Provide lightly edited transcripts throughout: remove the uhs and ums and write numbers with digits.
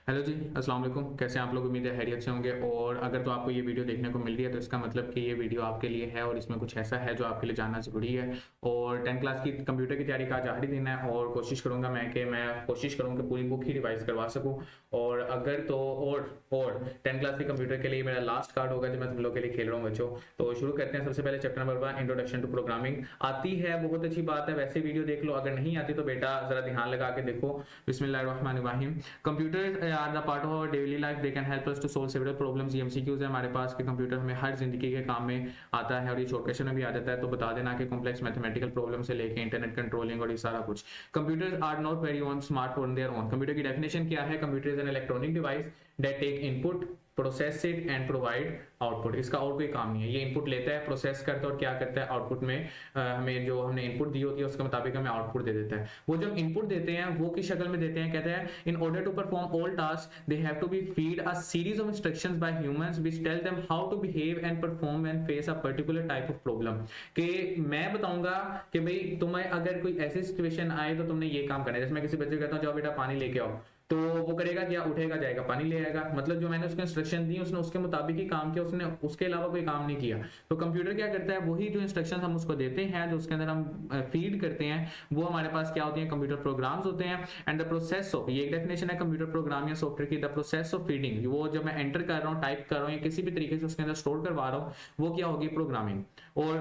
Hello जी, अस्सलाम वालेकुम। कैसे हैं आप लोग? उम्मीद है खैरियत से होंगे। और अगर तो आपको ये वीडियो देखने को मिल रही है तो इसका मतलब कि ये वीडियो आपके लिए है और इसमें कुछ ऐसा है जो आपके लिए जानना ज़रूरी है। और 10th क्लास की कंप्यूटर की तैयारी का आज आखिरी दिन है और कोशिश करूँगा मैं कोशिश करूँ कि पूरी बुक ही रिवाइज़ करवा सकूँ। और अगर तो और 10th क्लास के कंप्यूटर के लिए मेरा लास्ट कार्ड होगा जो मैं तुम लोग के लिए खेल रहा हूँ बच्चों। तो शुरू करते हैं। सबसे पहले chapter number 1, introduction to programming. आती है बहुत अच्छी बात है, वैसे वीडियो देख लो। अगर नहीं आती तो बेटा ज़रा ध्यान लगा के देखो। बिस्मिल्लाहिर्रहमानिर्रहीम। Computers are the part of our daily life, they can help us to solve several problems. ये एमसीक्यूज है हमारे पास कि कंप्यूटर हमें हर जिंदगी के काम में आता है और ये शॉर्ट क्वेश्चन में भी आ जाता है। तो बता देना कि कॉम्प्लेक्स मैथमेटिकल प्रॉब्लम से लेके इंटरनेट कंट्रोलिंग और ये सारा कुछ। Computers are not very own smart on their own. Computer की डेफिनेशन क्या है? Computer is an electronic device that take input, process it and provide output. इसका और कोई काम नहीं है। ये इनपुट लेता है, प्रोसेस करता है और क्या करता है? आउटपुट में हमें जो हमने इनपुट दी होती है उसके मुताबिक हमें आउटपुट दे देता है। वो जब इनपुट देते हैं वो किस शक्ल में देते हैं? कहते हैं in order to perform all task they have to be feed a series of instructions by humans which tell them how to behave and perform when face a particular type of problem. कि मैं बताऊंगा कि भाई तुम्हें अगर कोई ऐसी situation आए तो तुमने ये काम करना है। जैसे मैं किसी बच्चे को कहता हूँ जाओ बेटा पानी लेके आओ, तो वो करेगा क्या? उठेगा, जाएगा, पानी ले आएगा। मतलब जो मैंने उसको इंस्ट्रक्शन दी उसने उसके मुताबिक ही काम किया, उसने उसके अलावा कोई काम नहीं किया। तो कंप्यूटर क्या करता है? वही जो इंस्ट्रक्शन हम उसको देते हैं, जो उसके अंदर हम फीड करते हैं, वो हमारे पास क्या होती है? कंप्यूटर प्रोग्राम्स होते हैं। एंड द प्रोसेस ऑफ, ये एक डेफिनेशन है कंप्यूटर प्रोग्राम या सॉफ्टवेयर की। द प्रोसेस ऑफ फीडिंग, वो जब मैं एंटर कर रहा हूँ, टाइप कर रहा हूँ या किसी भी तरीके से उसके अंदर स्टोर करवा रहा हूँ, वो क्या होगी? प्रोग्रामिंग। और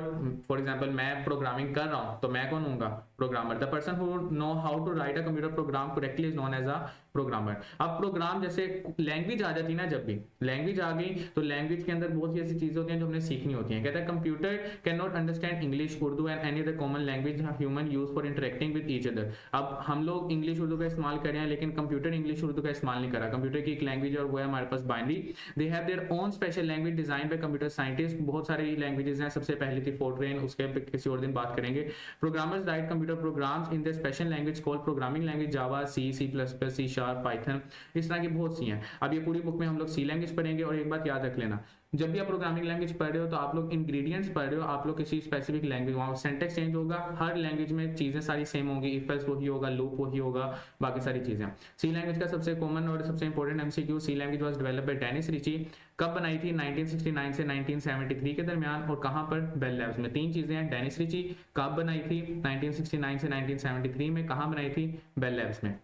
फॉर एग्जाम्पल मैं प्रोग्रामिंग कर रहा हूँ तो मैं कौन हूँ? Programmer. The person who know how to write a computer program correctly is known as a programmer. अब प्रोग्राम जैसे लैंग्वेज आ जाती है ना, जब भी लैंग्वेज आ गई तो लैंग्वेज के अंदर बहुत सी ऐसी चीजें होती हैं जो हमने सीखनी होती हैं। कहता है computer can not understand English, Urdu and any other common language human use for interacting with each other. अब हम लोग इंग्लिश उर्दू का इस्तेमाल कर रहे हैं लेकिन कंप्यूटर इंग्लिश उर्दू का इस्तेमाल नहीं कर रहा। कंप्यूटर की एक लैंग्वेज और वो है हमारे पास binary. They have their own special language design by computer scientist. बहुत सारी लैंग्वेजेस हैं, सबसे पहली थी फोर्ट्रेन, उसके किसी और दिन बात करेंगे। Programmers write computer programs in the special language called programming language, Java, C, C plus plus, C sharp, Python. इस तरह की बहुत सी हैं। अब ये पूरी बुक में हम लोग सी लैंग्वेज पढ़ेंगे। और एक बात याद रख लेना, जब भी आप प्रोग्रामिंग लैंग्वेज पढ़ रहे हो तो आप लोग इंग्रेडिएंट्स पढ़ रहे हो, आप लोग किसी स्पेसिफिक लैंग्वेज, वहां सिंटैक्स चेंज होगा। हर लैंग्वेज में चीजें सारी सेम होंगी, इफ एल्स वही होगा, लूप वही होगा, बाकी सारी चीजें। सी लैंग्वेज का सबसे कॉमन और सबसे important MCQ, C language was developed by Dennis Ritchie. कब बनाई थी? 1969 से 1973 के दरमियान। और कहां पर? बेल लैब्स में। तीन चीजें हैं। डेनिस रिची कब बनाई थी? 1969 से 1973 में। कहां बनाई थी? बेल लैब्स में।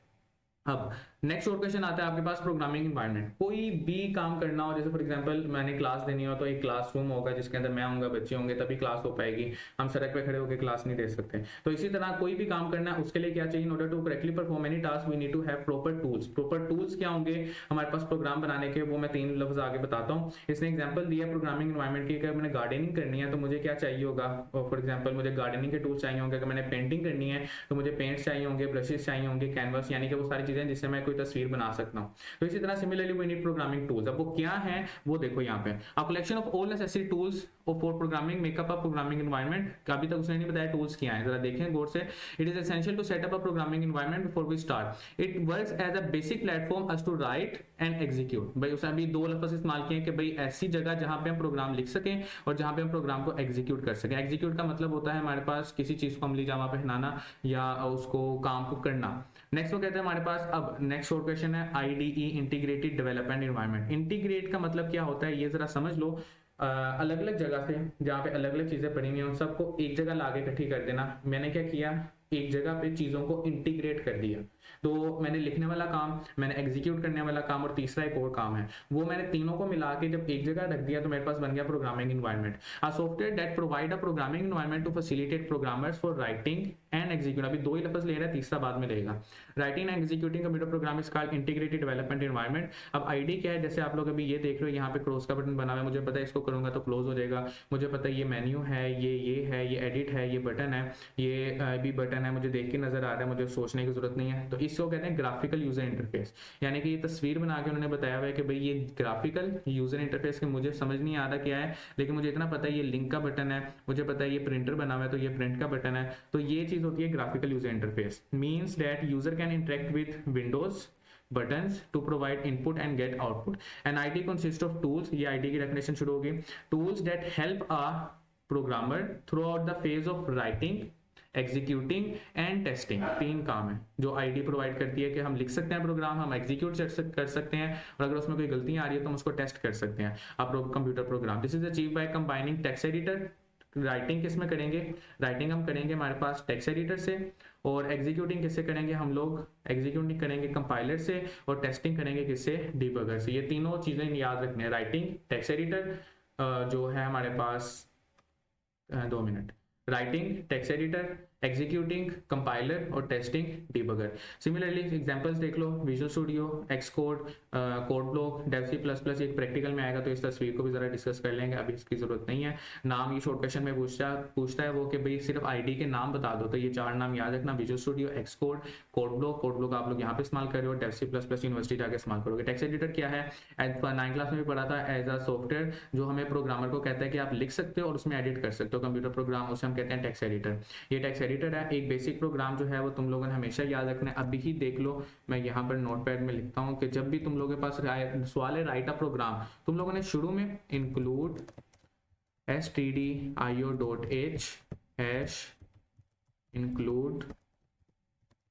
अब नेक्स्ट और क्वेश्चन आता है आपके पास, प्रोग्रामिंग एनवायरनमेंट। कोई भी काम करना हो, जैसे फॉर एग्जांपल मैंने क्लास देनी हो तो एक क्लासरूम होगा जिसके अंदर मैं होऊंगा, बच्चे होंगे, तभी क्लास हो पाएगी। हम सड़क पे खड़े होकर क्लास नहीं दे सकते। तो इसी तरह कोई भी काम करना है उसके लिए क्या चाहिए? In order to correctly perform any task we need to have proper tools. Proper tools क्या होंगे हमारे पास प्रोग्राम बनाने के? वो मैं तीन लफ्ज आगे बताता हूँ। इसने एग्जाम्पल दिया प्रोग्रामिंग एनवायरनमेंट की। अगर मैंने गार्डनिंग करनी है तो मुझे क्या चाहिए होगा? फॉर एग्जाम्पल मुझे गार्डनिंग के टूल्स चाहिए होंगे। अगर मैंने पेंटिंग करनी है तो मुझे पेंट्स चाहिए होंगे, ब्रशेस चाहिए होंगे, कैनवस, यानी कि वो सारी चीजें जिससे मैं कोई तस्वीर बना सकता हूं। तो इसी तरह similarly we need programming tools. अब वो क्या है वो देखो यहाँ पे, a collection of all necessary tools for programming make up a programming environment. अभी तक उसने नहीं बताया टूल्स क्या है, जरा देखें गौर से। It is essential to set up a programming environment before we start. It works as a basic platform us to write and execute. भाई उसने अभी दो लफ्ज इस्तेमाल किए कि भाई ऐसी जगह जहां पे हम प्रोग्राम लिख सकें और जहां पे हम प्रोग्राम को एग्जीक्यूट कर सकें। एग्जीक्यूट का मतलब होता है हमारे पास किसी चीज को अमली जामा पहनाना या उसको काम को करना। नेक्स्ट वो कहते हैं हमारे पास, अब नेक्स्ट और क्वेश्चन है IDE, integrated development environment. Integrate का मतलब क्या होता है ये जरा समझ लो। अलग अलग जगह से जहाँ पे अलग अलग चीजें पड़ी हुई हैं उन सबको एक जगह लाके इकट्ठी कर देना। मैंने क्या किया? एक जगह पे चीजों को इंटीग्रेट कर दिया। तो मैंने लिखने वाला काम, मैंने एग्जीक्यूट करने वाला काम और तीसरा एक और काम है, वो मैंने तीनों को मिला के जब एक जगह रख दिया तो मेरे पास बन गया programming environment. A software that provide a programming environment to facilitate programmers for writing and execute. अभी दो ही लफ्ज ले रहा है, तीसरा बाद में रहेगा। Writing and executing computer program is called integrated development environment. अब आईडी क्या है? जैसे आप लोग अभी ये देख रहे हो यहाँ पे क्रॉस का बटन बना हुआ है, मुझे पता है इसको करूंगा तो क्लोज हो जाएगा। मुझे पता है ये मेन्यू है, ये है, ये एडिट है, ये बटन है, ये भी बटन है, मुझे देख के नजर आ रहा है, मुझे सोचने की जरूरत नहीं है। तो इसको कहते हैं ग्राफिकल यूजर इंटरफेस। यानी कि ये तस्वीर बना के उन्होंने बताया हुआ है कि भाई ये ग्राफिकल यूजर इंटरफेस के मुझे समझ नहीं आ रहा क्या है, लेकिन मुझे इतना पता है ये लिंक का बटन है, मुझे पता है ये प्रिंटर बना हुआ है तो ये प्रिंट का बटन है। तो ये चीज होती है graphical user interface. Means that user can interact with Windows buttons to provide input and get output. An IT consists of tools, ये IT की definition शुरू होगी, tools that help a programmer throughout the phase of writing executing and testing, 3 काम है जो ID provide करती है कि हम लिख सकते हैं प्रोग्राम, हम एग्जीक्यूट कर सकते हैं और अगर उसमें कोई गलतियां आ रही है तो हम उसको टेस्ट कर सकते हैं आप computer program. This is achieve by combining text editor. Writing किस में करेंगे, राइटिंग हम करेंगे हमारे पास टेक्स्ट एडिटर से, और एग्जीक्यूटिंग किससे करेंगे, हम लोग एग्जीक्यूटिंग करेंगे कंपाइलर से, और टेस्टिंग करेंगे किससे, डिबगर से। ये तीनों चीजें याद रखनी है, राइटिंग, टेक्स्ट एडिटर जो है हमारे पास 2 minute, writing, text editor, executing, compiler और टेस्टिंग, डिबगर। सिमिलरली एग्जांपल्स देख लो, Visual studio, Xcode, code block, Dev C plus plus, एक प्रैक्टिकल में आएगा तो इस तस्वीर को भी जरा डिस्कस कर लेंगे, अभी इसकी जरूरत नहीं है। नाम ये शॉर्ट क्वेश्चन में पूछता है वो कि भाई सिर्फ आईडी के नाम बता दो, तो ये 4 नाम याद रखना, visual studio, Xcode, code block आप लोग यहाँ पे इस्तेमाल कर रहे हो, Dev C plus plus university जाकर इस्तेमाल करोगे। टेक्स्ट एडिटर क्या है, 9th क्लास में भी पढ़ा था, एज अ सॉफ्टवेयर जो हमें प्रोग्रामर को कहता है कि आप लिख सकते हो और उसमें एडिट कर सकते हो कंप्यूटर प्रोग्राम, उसे हम कहते हैं टेक्स्ट एडिटर। ये टेक्स्ट एडिटर है, एक बेसिक प्रोग्राम जो है वो तुम लोगों ने हमेशा याद रखना है। अभी ही देख लो, मैं यहाँ पर नोटपैड में लिखता हूँ कि जब भी तुम लोगों के पास सवाल है राइट अ प्रोग्राम, तुम लोगों ने शुरू में include stdio.h hash include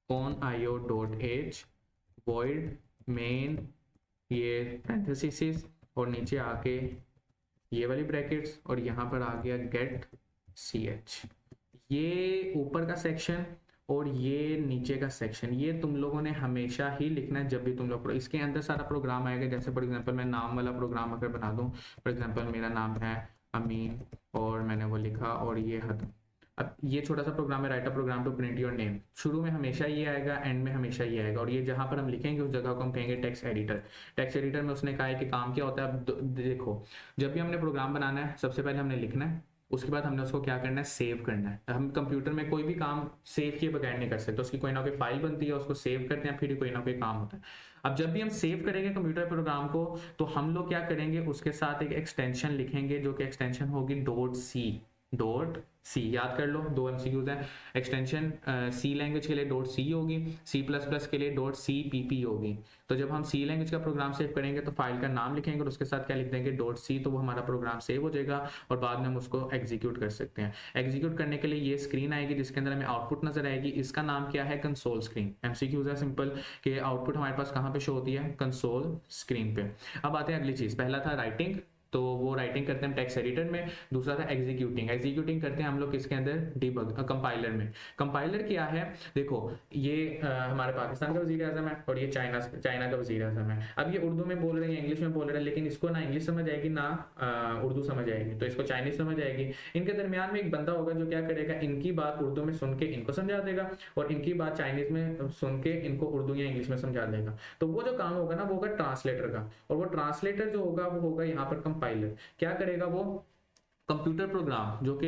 onio.h void main, ये पैरेंथेसिस और नीचे आके ये वाली ब्रैकेट्स और यहाँ पर आ गया गेट ch। ये ऊपर का सेक्शन और ये नीचे का सेक्शन, ये तुम लोगों ने हमेशा ही लिखना है जब भी तुम लोग, इसके अंदर सारा प्रोग्राम आएगा। जैसे फॉर एग्जांपल मैं नाम वाला प्रोग्राम अगर बना दूं, फॉर एग्जांपल मेरा नाम है अमीन और मैंने वो लिखा और ये खत्म। अब ये छोटा सा प्रोग्राम है, write a program to print your name, शुरू में हमेशा ये आएगा, एंड में हमेशा ये आएगा, और ये जहां पर हम लिखेंगे उस जगह को हम कहेंगे टेक्स्ट एडिटर। टेक्स्ट एडिटर में उसने कहा है कि काम क्या होता है। अब देखो, जब भी हमने प्रोग्राम बनाना है सबसे पहले हमने लिखना है, उसके बाद हमने उसको क्या करना है, सेव करना है। हम कंप्यूटर में कोई भी काम सेव किए बगैर नहीं कर सकते, उसकी कोई ना कोई फाइल बनती है, उसको सेव करते हैं, फिर कोई ना कोई काम होता है। अब जब भी हम सेव करेंगे कंप्यूटर प्रोग्राम को, तो हम लोग क्या करेंगे, उसके साथ एक एक्सटेंशन लिखेंगे जो कि एक्सटेंशन होगी .c, याद कर लो, 2 MCQs हैं। एक्सटेंशन सी लैंग्वेज के लिए .c होगी, C++ के लिए .cpp होगी। तो जब हम सी लैंग्वेज का प्रोग्राम सेव करेंगे तो फाइल का नाम लिखेंगे और उसके साथ क्या लिख देंगे, .c, तो वो हमारा प्रोग्राम सेव हो जाएगा और बाद में हम उसको एग्जीक्यूट कर सकते हैं। एग्जीक्यूट करने के लिए ये स्क्रीन आएगी जिसके अंदर हमें आउटपुट नजर आएगी, इसका नाम क्या है, कंसोल स्क्रीन। MCQs है सिंपल कि आउटपुट हमारे पास कहाँ पे शो होती है, कंसोल स्क्रीन पे। अब आते हैं अगली चीज, पहला था राइटिंग, तो वो राइटिंग करते हैं टेक्स्ट एडिटर में। दूसरा था एग्जीक्यूटिंग करते हैं हम लोग किसके अंदर, डिबग कंपाइलर में। कंपाइलर क्या है, देखो ये हमारे पाकिस्तान का वजीर आजम है और ये चाइना का वजीर आजम है। अब ये उर्दू में बोल रहे हैं, इंग्लिश में बोल रहे हैं, लेकिन इसको ना इंग्लिश समझ आएगी ना उर्दू समझ आएगी, तो इसको चाइनीज समझ आएगी। इनके दरमियान में एक बंदा होगा जो क्या करेगा, इनकी बात उर्दू में सुन के इनको समझा देगा और इनकी बात चाइनीज में सुन के इनको उर्दू या इंग्लिश में समझा देगा। तो वो जो काम होगा ना वो होगा ट्रांसलेटर का, और वो ट्रांसलेटर जो होगा वो होगा यहाँ पर कंपाइलर। क्या करेगा वो, कंप्यूटर प्रोग्राम जो कि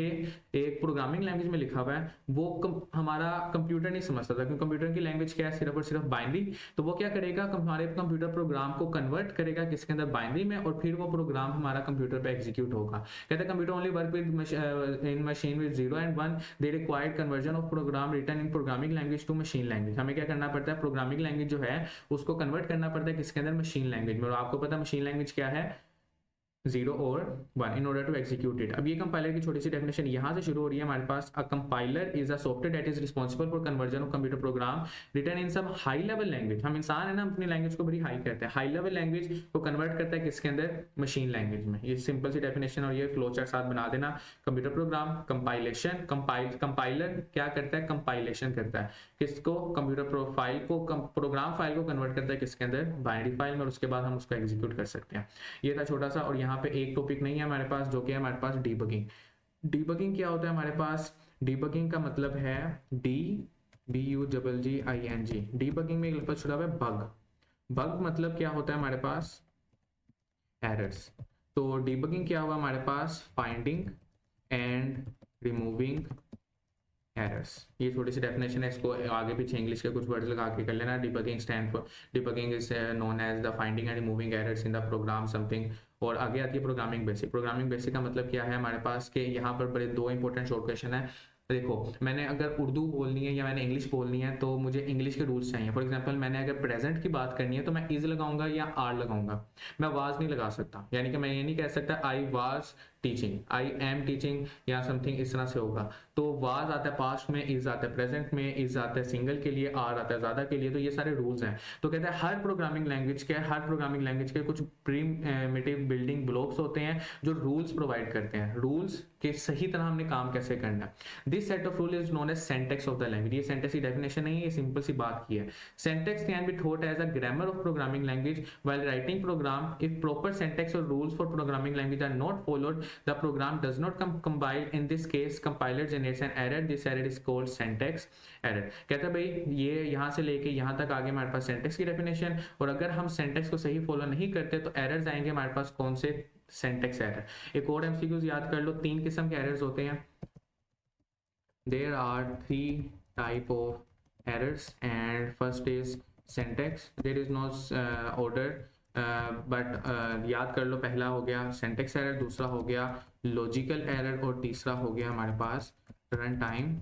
एक प्रोग्रामिंग लैंग्वेज में लिखा हुआ है वो हमारा कंप्यूटर नहीं समझता था, क्योंकि कंप्यूटर की लैंग्वेज क्या है, सिर्फ और सिर्फ बाइनरी। तो वो क्या करेगा, हमारे कंप्यूटर प्रोग्राम को कन्वर्ट करेगा किसके अंदर, बाइनरी में, और फिर वो प्रोग्राम हमारा कंप्यूटर पे एग्जीक्यूट होगा। कहते हैं computer only work with in machine with 0 and 1, they required conversion of program written in programming language to machine language. हमें क्या करना पड़ता है, प्रोग्रामिंग लैंग्वेज जो है उसको कन्वर्ट करना पड़ता है किसके अंदर, मशीन लैंग्वेज में। और आपको पता है मशीन लैंग्वेज क्या है, 0 और 1 in order to execute it. अब ये कंपाइलर की छोटी सी डेफिनेशन यहाँ से शुरू हो रही है हमारे पास, a compiler is a software that is responsible for conversion of computer program written in सब हाई लेवल लैंग्वेज। हम इंसान है ना, अपनी लैंग्वेज को बड़ी हाई करते हैं, हाई लेवल लैंग्वेज को कन्वर्ट करता है किसके अंदर, मशीन लैंग्वेज में। ये सिंपल सी डेफिनेशन और ये फ्लो चार्ट साथ बना देना। कंप्यूटर प्रोग्राम कंपाइलेशन, कंपाइलर क्या करता है, कंपाइलेशन करता है किसको, कंप्यूटर फाइल को, प्रोग्राम फाइल को कन्वर्ट करता है किसके अंदर, बाइनरी फाइल में, और उसके बाद हम उसको एग्जीक्यूट कर सकते हैं। ये था छोटा सा, और यहाँ पे एक टॉपिक नहीं है हमारे पास जो कि है हमारे पास डीबगिंग। डीबगिंग क्या होता है हमारे पास, डीबगिंग का मतलब है DBUGGING। डीबगिंग में एक लफ्ज छुड़ा हुआ है बग। बग मतलब क्या होता है हमारे पास, एरर्स। तो डीबगिंग क्या हुआ हमारे पास, फाइंडिंग एंड रिमूविंग एरर्स। ये छोटी सी डेफिनेशन है, इसको आगे पीछे इंग्लिश के कुछ वर्ड्स लगा के कर लेना। Debugging stand for, debugging is known as the finding and removing errors in the program something. और आगे आती है प्रोग्रामिंग बेसिक। प्रोग्रामिंग बेसिक का मतलब क्या है हमारे पास कि यहाँ पर बड़े 2 इंपॉर्टेंट शॉर्ट क्वेश्चन है। देखो मैंने अगर उर्दू बोलनी है या मैंने इंग्लिश बोलनी है तो मुझे इंग्लिश के रूल्स चाहिए। फॉर एग्जांपल मैंने अगर प्रेजेंट की बात करनी है तो मैं इज लगाऊंगा या आर लगाऊंगा, मैं वाज नहीं लगा सकता। यानी कि मैं ये नहीं कह सकता I was teaching, I am teaching या समथिंग इस तरह से होगा। तो वाज आता है पास्ट में, इज आता है प्रेजेंट में, इज आता है सिंगल के लिए, आर आता है ज़्यादा के लिए। तो ये सारे रूल्स हैं। तो कहते हैं हर प्रोग्रामिंग लैंग्वेज के कुछ प्रीमिटिव बिल्डिंग ब्लॉक्स होते हैं जो रूल्स प्रोवाइड करते हैं, रूल्स के सही तरह हमने काम कैसे करना है। This set of rule is known as syntax of the language. ये सिंटैक्स की डेफिनेशन नहीं है, ये सिंपल सी बात की है। Syntax can be thought as a grammar of programming language while writing program. If proper syntax और rules for programming language are not followed, the program does not compile. In this case compiler generates an error, this error is called syntax error. कहता है भाई ये यहाँ से लेके यहाँ तक आगे हमारे पास सिंटैक्स की डेफिनेशन, और अगर हम सिंटैक्स को सही फॉलो नहीं करते तो एरर्स आएंगे हमारे पास, कौन से, सिंटैक्स एरर। एक और एमसीक्यूज याद कर लो, 3 किस्म के एरर्स होते हैं। There are 3 type of errors and first is syntax. There is no order but याद कर लो, पहला हो गया सिंटैक्स एरर, दूसरा हो गया लॉजिकल एरर, और तीसरा हो गया हमारे पास रन टाइम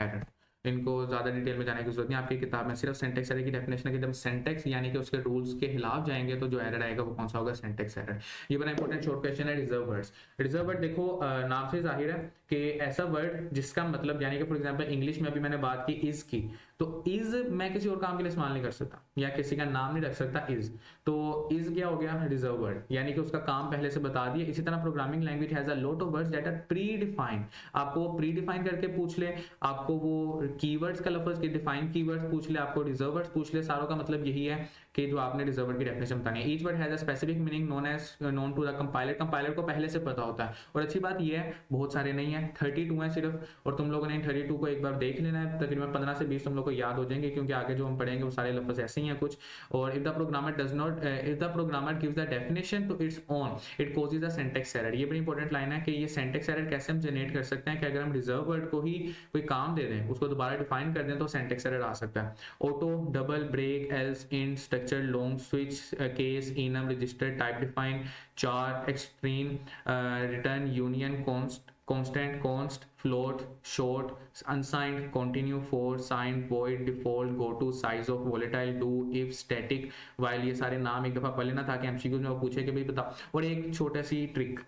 एरर। इनको ज़्यादा डिटेल में जाने की जरूरत नहीं, आपकी किताब में सिर्फ सिंटैक्स एरर की डेफिनेशन है कि जब सिंटैक्स यानी कि उसके रूल्स के खिलाफ जाएंगे तो जो एरर आएगा वो कौन सा होगा, सिंटैक्स एरर। ये बड़ा इंपॉर्टेंट शॉर्ट क्वेश्चन है। रिजर्व वर्ड्स, रिजर्व वर्ड देखो नाम से जाहिर है कि ऐसा वर्ड जिसका मतलब, यानी कि फॉर एग्जांपल इंग्लिश में अभी मैंने बात की इज की, तो इज मैं किसी और काम के लिए इस्तेमाल नहीं कर सकता या किसी का नाम नहीं रख सकता इज। तो इज क्या हो गया, रिजर्व वर्ड, यानी कि उसका काम पहले से बता दिया। इसी तरह programming language has a lot of words that are predefined. आपको प्री डिफाइन करके पूछ ले, आपको वो कीवर्ड्स का लफ्ज के डिफाइन कीवर्ड्स पूछ ले, आपको रिजर्व वर्ड्स पूछ ले, सारों का मतलब यही है कि जो आपने रिजर्व वर्ड की डेफिनेशन बतानी है। Each word has a specific meaning known to the compiler. Compiler को पहले से पता होता है। और अच्छी बात ये है बहुत सारे नहीं है, 32 है सिर्फ, और तुम लोगों ने 32 को एक बार देख लेना है, तकरीबन 15 से 20 तुम लोग को याद हो जाएंगे, क्योंकि आगे जो हम पढ़ेंगे वो सारे लफ्ज ऐसे ही हैं कुछ। और if the programmer gives the definition to its own, it causes a syntax error. ये बड़ी इंपॉर्टेंट लाइन है कि ये सिंटैक्स एरर कैसे हम जनरेट कर सकते हैं कि अगर हम रिजर्व वर्ड को ही कोई काम दे दें, उसको दोबारा डिफाइन कर दें तो सिंटैक्स एरर आ सकता है। Auto, double, break, else, int, structure, long, switch, case, enum, register, type define, char, extreme, return, union, constant, const, float, short, unsigned, continue, for, signed, void, default, go to, size of, volatile, do, if, static, while। ये सारे नाम एक दफा पढ़ लेना ताकि MCQ में वो पूछे कि भाई बता। और एक छोटा सी ट्रिक,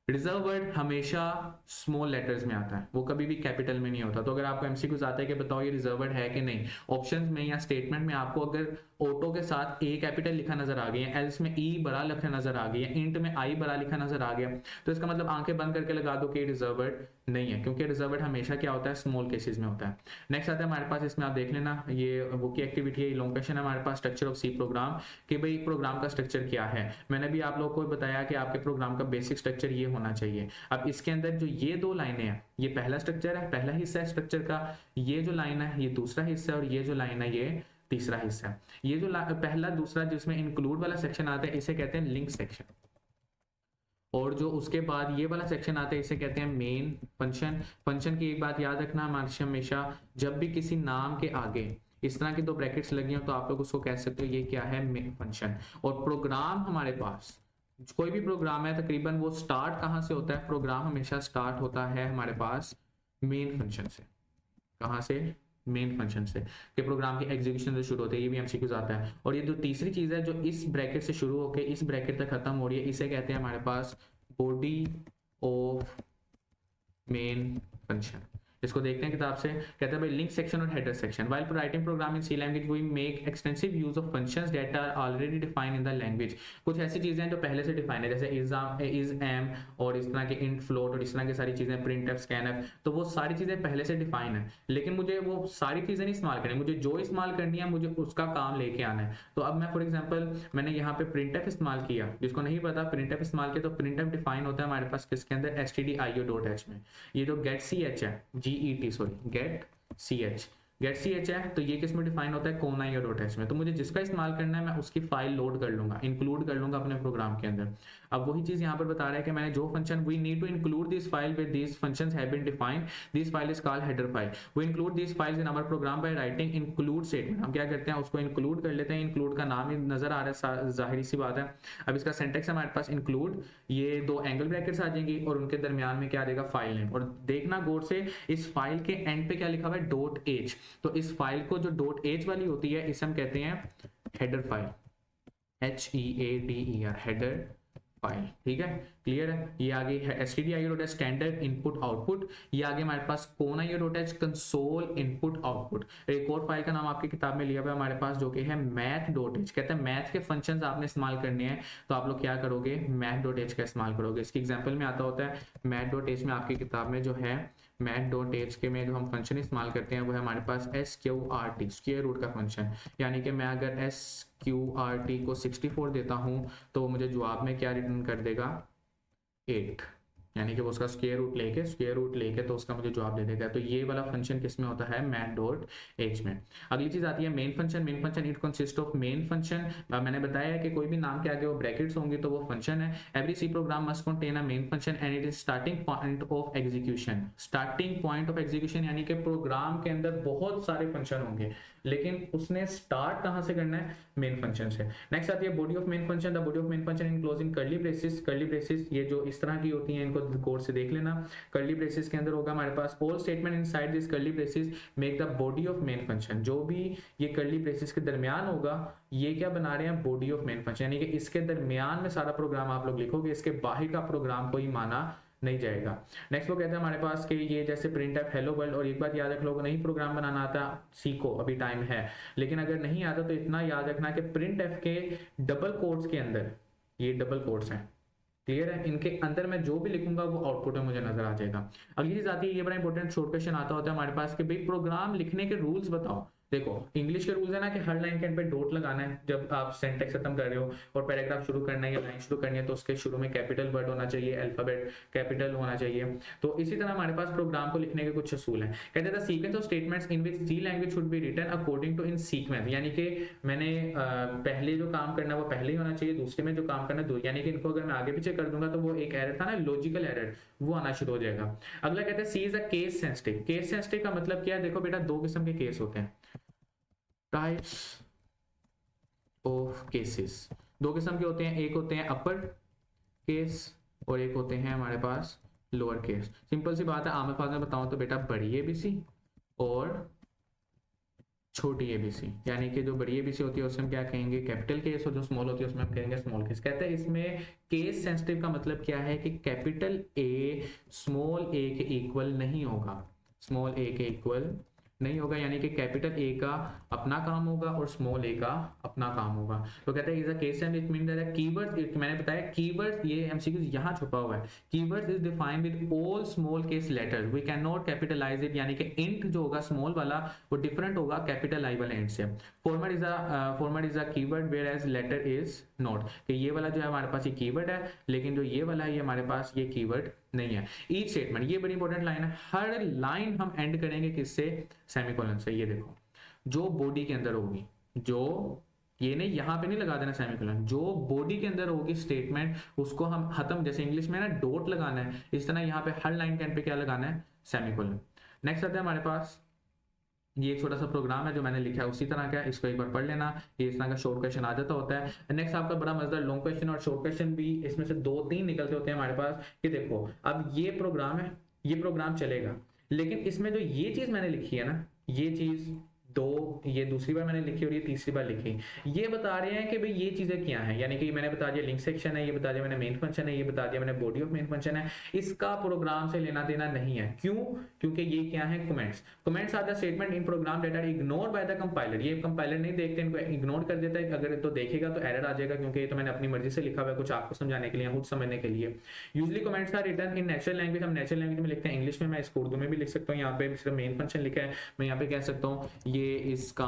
रिजर्व वर्ड हमेशा स्मॉल लेटर्स में आता है, वो कभी भी कैपिटल में नहीं होता। तो अगर आपको एमसीक्यूज आता है कि बताओ ये रिजर्व वर्ड है कि नहीं, ऑप्शंस में या स्टेटमेंट में आपको अगर ऑटो के साथ ए कैपिटल लिखा नजर आ गया, एल्स में ई बड़ा लिखा नजर आ गया, इंट में आई बड़ा लिखा नजर आ गया, तो इसका मतलब आंखें बंद करके लगा दो कि रिजर्व वर्ड नहीं है, क्योंकि रिजर्व वर्ड हमेशा क्या होता है, स्मॉल केसेस में होता है। नेक्स्ट आता है हमारे पास, इसमें आप देख लेना, ये वो की एक्टिविटी है, लॉन्ग क्वेश्चन है हमारे पास, स्ट्रक्चर ऑफ सी प्रोग्राम, कि भाई प्रोग्राम का स्ट्रक्चर क्या है। मैंने भी आप लोगों को बताया कि आपके प्रोग्राम का बेसिक स्ट्रक्चर ये होना चाहिए। अब इसके अंदर जो ये 2 लाइनें हैं, ये पहला स्ट्रक्चर है, पहला हिस्सा है स्ट्रक्चर का, ये जो लाइन है ये दूसरा हिस्सा है, और ये जो लाइन है ये तीसरा हिस्सा है। ये जो पहला दूसरा जिसमें इंक्लूड वाला सेक्शन आता है इसे कहते हैं लिंक सेक्शन, और जो उसके बाद ये वाला सेक्शन आता है इसे कहते हैं मेन फंक्शन। फंक्शन की एक बात याद रखना हमेशा, जब भी किसी नाम के आगे इस तरह की 2 ब्रैकेट्स लगी हो तो आप लोग उसको कह सकते हो ये क्या है, मेन फंक्शन। और प्रोग्राम हमारे पास, कोई भी प्रोग्राम है तकरीबन वो स्टार्ट कहाँ से होता है, प्रोग्राम हमेशा स्टार्ट होता है हमारे पास मेन फंक्शन से। कहाँ से, मेन फंक्शन से, कि प्रोग्राम की एग्जीक्यूशन से शुरू होते हैं। ये भी एमसीक्यूज आता है। और ये जो तीसरी चीज है जो इस ब्रैकेट से शुरू होकर इस ब्रैकेट तक खत्म हो रही है, इसे कहते हैं हमारे पास बॉडी ऑफ मेन फंक्शन। इसको देखते हैं किताब से, कहते हैं भाई लिंक सेक्शन और header section. While writing program in C language we make extensive use of functions that are already defined in the language. कुछ ऐसी चीजें हैं जो पहले से डिफाइन है, जैसे इज एम और इस तरह के इंट, फ्लोट और इस तरह की सारी चीजें, प्रिंट एफ, स्कैन एफ, तो वो सारी चीजें पहले से डिफाइन है। लेकिन मुझे वो सारी चीजें नहीं इस्तेमाल करनी, मुझे जो इस्तेमाल करनी है मुझे उसका काम लेके आना है। तो अब मैं फॉर एग्जाम्पल मैंने यहाँ पे प्रिंट एफ इस्तेमाल किया, जिसको नहीं पता प्रिंट एफ इस्तेमाल किया, तो प्रिंट एफ डिफाइन होता है हमारे पास किसके अंदर, stdio.h में। ये जो गेट सी एच है, गेट सी एच है, तो ये किस में डिफाइन होता है, conio.h में। तो मुझे जिसका इस्तेमाल करना है मैं उसकी फाइल लोड कर लूंगा, इंक्लूड कर लूंगा अपने प्रोग्राम के अंदर। अब वही चीज यहाँ पर बता रहा है कि मैंने जो function, we need to include this file with this functions have been defined, this file is called header file. We include this files in our program by writing include statement. हम क्या करते हैं, उसको इंक्लूड कर लेते हैं। Include का नाम ही नजर आ रहा है, जाहिर सी बात है। अब इसका सिंटैक्स हमारे पास इंक्लूड, ये 2 एंगल ब्रैकेट्स आ जाएंगी और उनके दरमियान में क्या आ जाएगा, फाइल नेम। और देखना गौर से, इस फाइल के एंड पे क्या लिखा हुआ है, .h। तो इस फाइल को जो .h वाली होती है इसे हम कहते हैं header file, HEADER, header file. ठीक है, क्लियर है। ये आगे है stdio.h स्टैंडर्ड इनपुट आउटपुट, ये आगे हमारे पास conio.h कंसोल इनपुट आउटपुट। एक और फाइल का नाम आपकी किताब में लिया हुआ है हमारे पास जो कि है math.h। कहते हैं मैथ के फंक्शंस आपने इस्तेमाल करने हैं तो आप लोग क्या करोगे, math.h का इस्तेमाल करोगे। इसकी एग्जांपल में आता होता है math.h में आपकी किताब में जो है math.h के में जो हम फंक्शन इस्तेमाल करते हैं वो है हमारे पास sqrt स्क्वायर रूट का फंक्शन। यानी कि मैं अगर sqrt को 64 देता हूं तो मुझे जवाब में क्या रिटर्न कर देगा, 8। यानी कि वो उसका स्क्वायर रूट लेके तो उसका मुझे जवाब दे देगा। तो ये वाला फंक्शन किस में होता है, math.h में। अगली चीज आती है main function. Main function it consist of main function. मैंने बताया है कि कोई भी नाम के आगे वो ब्रैकेट्स होंगे तो वो फंक्शन है। Every C program must contain a main function and it is starting point of execution. Starting point of execution यानी कि प्रोग्राम के अंदर बहुत सारे फंक्शन होंगे लेकिन उसने स्टार्ट कहां से करना है, मेन फंक्शन से। नेक्स्ट आती है body of main function. The body of main function enclosing curly braces. Curly braces ये जो इस तरह की होती हैं इनको कोर्स से देख लेना। कर्ली ब्रेसेस के अंदर होगा हमारे पास all statement inside this curly braces make the body of main function. जो भी ये कर्ली ब्रेसेस के दरमियान होगा ये क्या बना रहे हैं, बॉडी ऑफ मेन फंक्शन। यानी कि इसके दरमियान में सारा प्रोग्राम आप लोग लिखोगे, इसके बाहर का प्रोग्राम कोई माना नहीं जाएगा। नेक्स्ट वो कहते हैं हमारे पास कि ये जैसे प्रिंट एफ हेलो वर्ल्ड, और एक बात याद रख लो, नहीं प्रोग्राम बनाना आता सीखो, अभी टाइम है। लेकिन अगर नहीं आता तो इतना याद रखना कि प्रिंट एफ के डबल कोट्स के अंदर, ये डबल कोट्स हैं, क्लियर है, इनके अंदर मैं जो भी लिखूंगा वो आउटपुट में मुझे नजर आ जाएगा। अगली चीज आती है, ये बड़ा इंपॉर्टेंट शॉर्ट क्वेश्चन आता होता है हमारे पास कि भाई प्रोग्राम लिखने के रूल्स बताओ। देखो इंग्लिश के रूल्स है ना कि हर लाइन के एंड पे डॉट लगाना है जब आप सेंटेक्स खत्म कर रहे हो, और पैराग्राफ शुरू करना है या लाइन शुरू करनी है तो उसके शुरू में कैपिटल वर्ड होना चाहिए, अल्फाबेट कैपिटल होना चाहिए। तो इसी तरह हमारे पास प्रोग्राम को लिखने के कुछ असूल हैं। कहते हैं the sequence of statements in which C language should be written according to in sequence. यानी कि मैंने पहले जो काम करना है वो पहले ही होना चाहिए, दूसरे में जो काम करना है दो, यानी कि इनको अगर मैं आगे पीछे कर दूंगा तो वो एक एरर था ना, लॉजिकल एरर, वो आना शुरू हो जाएगा। अगला कहते हैं C is a case sensitive. Case sensitive का मतलब क्या है, देखो बेटा दो किस्म के केस होते हैं, टाइप्स ऑफ केसेस। दो किस्म के होते हैं, एक होते हैं अपर केस और एक होते हैं हमारे पास लोअर केस। सिंपल सी बात है, आम अल्फाज में बताऊं तो बेटा बड़ी एबीसी और छोटी एबीसी। यानी कि जो बड़ी एबीसी होती है उसमें हम क्या कहेंगे, कैपिटल केस, और जो स्मॉल होती है उसमें हम कहेंगे स्मॉल केस। कहते हैं इसमें केस सेंसिटिव का मतलब क्या है कि कैपिटल ए स्मॉल ए के इक्वल नहीं होगा, स्मॉल ए के इक्वल नहीं होगा। यानी कि कैपिटल ए का अपना काम होगा और स्मॉल ए का अपना काम होगा। तो कहते हैं is a case and it mean that keywords, मैंने बताया कीवर्ड्स, ये एमसीक्यूज यहां छुपा हुआ है। Keywords is defined with all small case letters, we can not capitalise it. यानी कि इंट जो होगा स्मॉल वाला वो डिफरेंट होगा कैपिटल आई वाले इंट से। Format is a keyword whereas letter is not, कि ये वाला जो है हमारे पास ये कीवर्ड है लेकिन जो ये वाला है ये हमारे पास ये कीवर्ड नहीं है। ईच स्टेटमेंट, ये बड़ी इंपॉर्टेंट लाइन है, हर लाइन हम एंड करेंगे किससे, सेमीकोलन से। ये देखो जो बॉडी के अंदर होगी, जो ये नहीं यहां पे नहीं लगा देना सेमीकोलन, जो बॉडी के अंदर होगी स्टेटमेंट उसको हम खत्म, जैसे इंग्लिश में ना डॉट लगाना है, इस तरह यहाँ पे हर लाइन के एंड पे क्या लगाना है, सेमीकोलन। नेक्स्ट आता है हमारे पास, ये एक छोटा सा प्रोग्राम है जो मैंने लिखा है उसी तरह का, इसको एक बार पढ़ लेना, ये इस तरह का शॉर्ट क्वेश्चन आ जाता होता है। नेक्स्ट आपका बड़ा मजेदार लॉन्ग क्वेश्चन और शॉर्ट क्वेश्चन भी, इसमें से 2-3 निकलते होते हैं हमारे पास। कि देखो अब ये प्रोग्राम है, ये प्रोग्राम चलेगा, लेकिन इसमें जो ये चीज मैंने लिखी है ना, ये चीज दो, ये दूसरी बार मैंने लिखी और ये तीसरी बार लिखी, ये बता रहे हैं कि भाई ये चीजें क्या है। यानी कि मैंने बता दिया लिंक सेक्शन है, ये बता दिया मैंने मेन फंक्शन है, ये बता दिया मैंने बॉडी ऑफ मेन फंक्शन है, इसका प्रोग्राम से लेना देना नहीं है। क्यों? क्योंकि ये क्या है, comments. Comments are the statement in program that are ignored by the compiler. ये कंपाइलर नहीं देखते, इनको इग्नोर कर देता है, अगर तो देखेगा तो एरर आ जाएगा, क्योंकि ये तो मैंने अपनी मर्जी से लिखा हुआ है कुछ आपको समझाने के लिए, खुद समझने के लिए। Usually comments are written in natural language, हम नेचुरल लैंग्वेज में लिखते हैं, इंग्लिश में मैं इसको उर्दू में भी लिख सकता हूँ। यहाँ पे सिर्फ मेन फंक्शन लिखा है, मैं यहाँ पे कह सकता हूँ ये इसका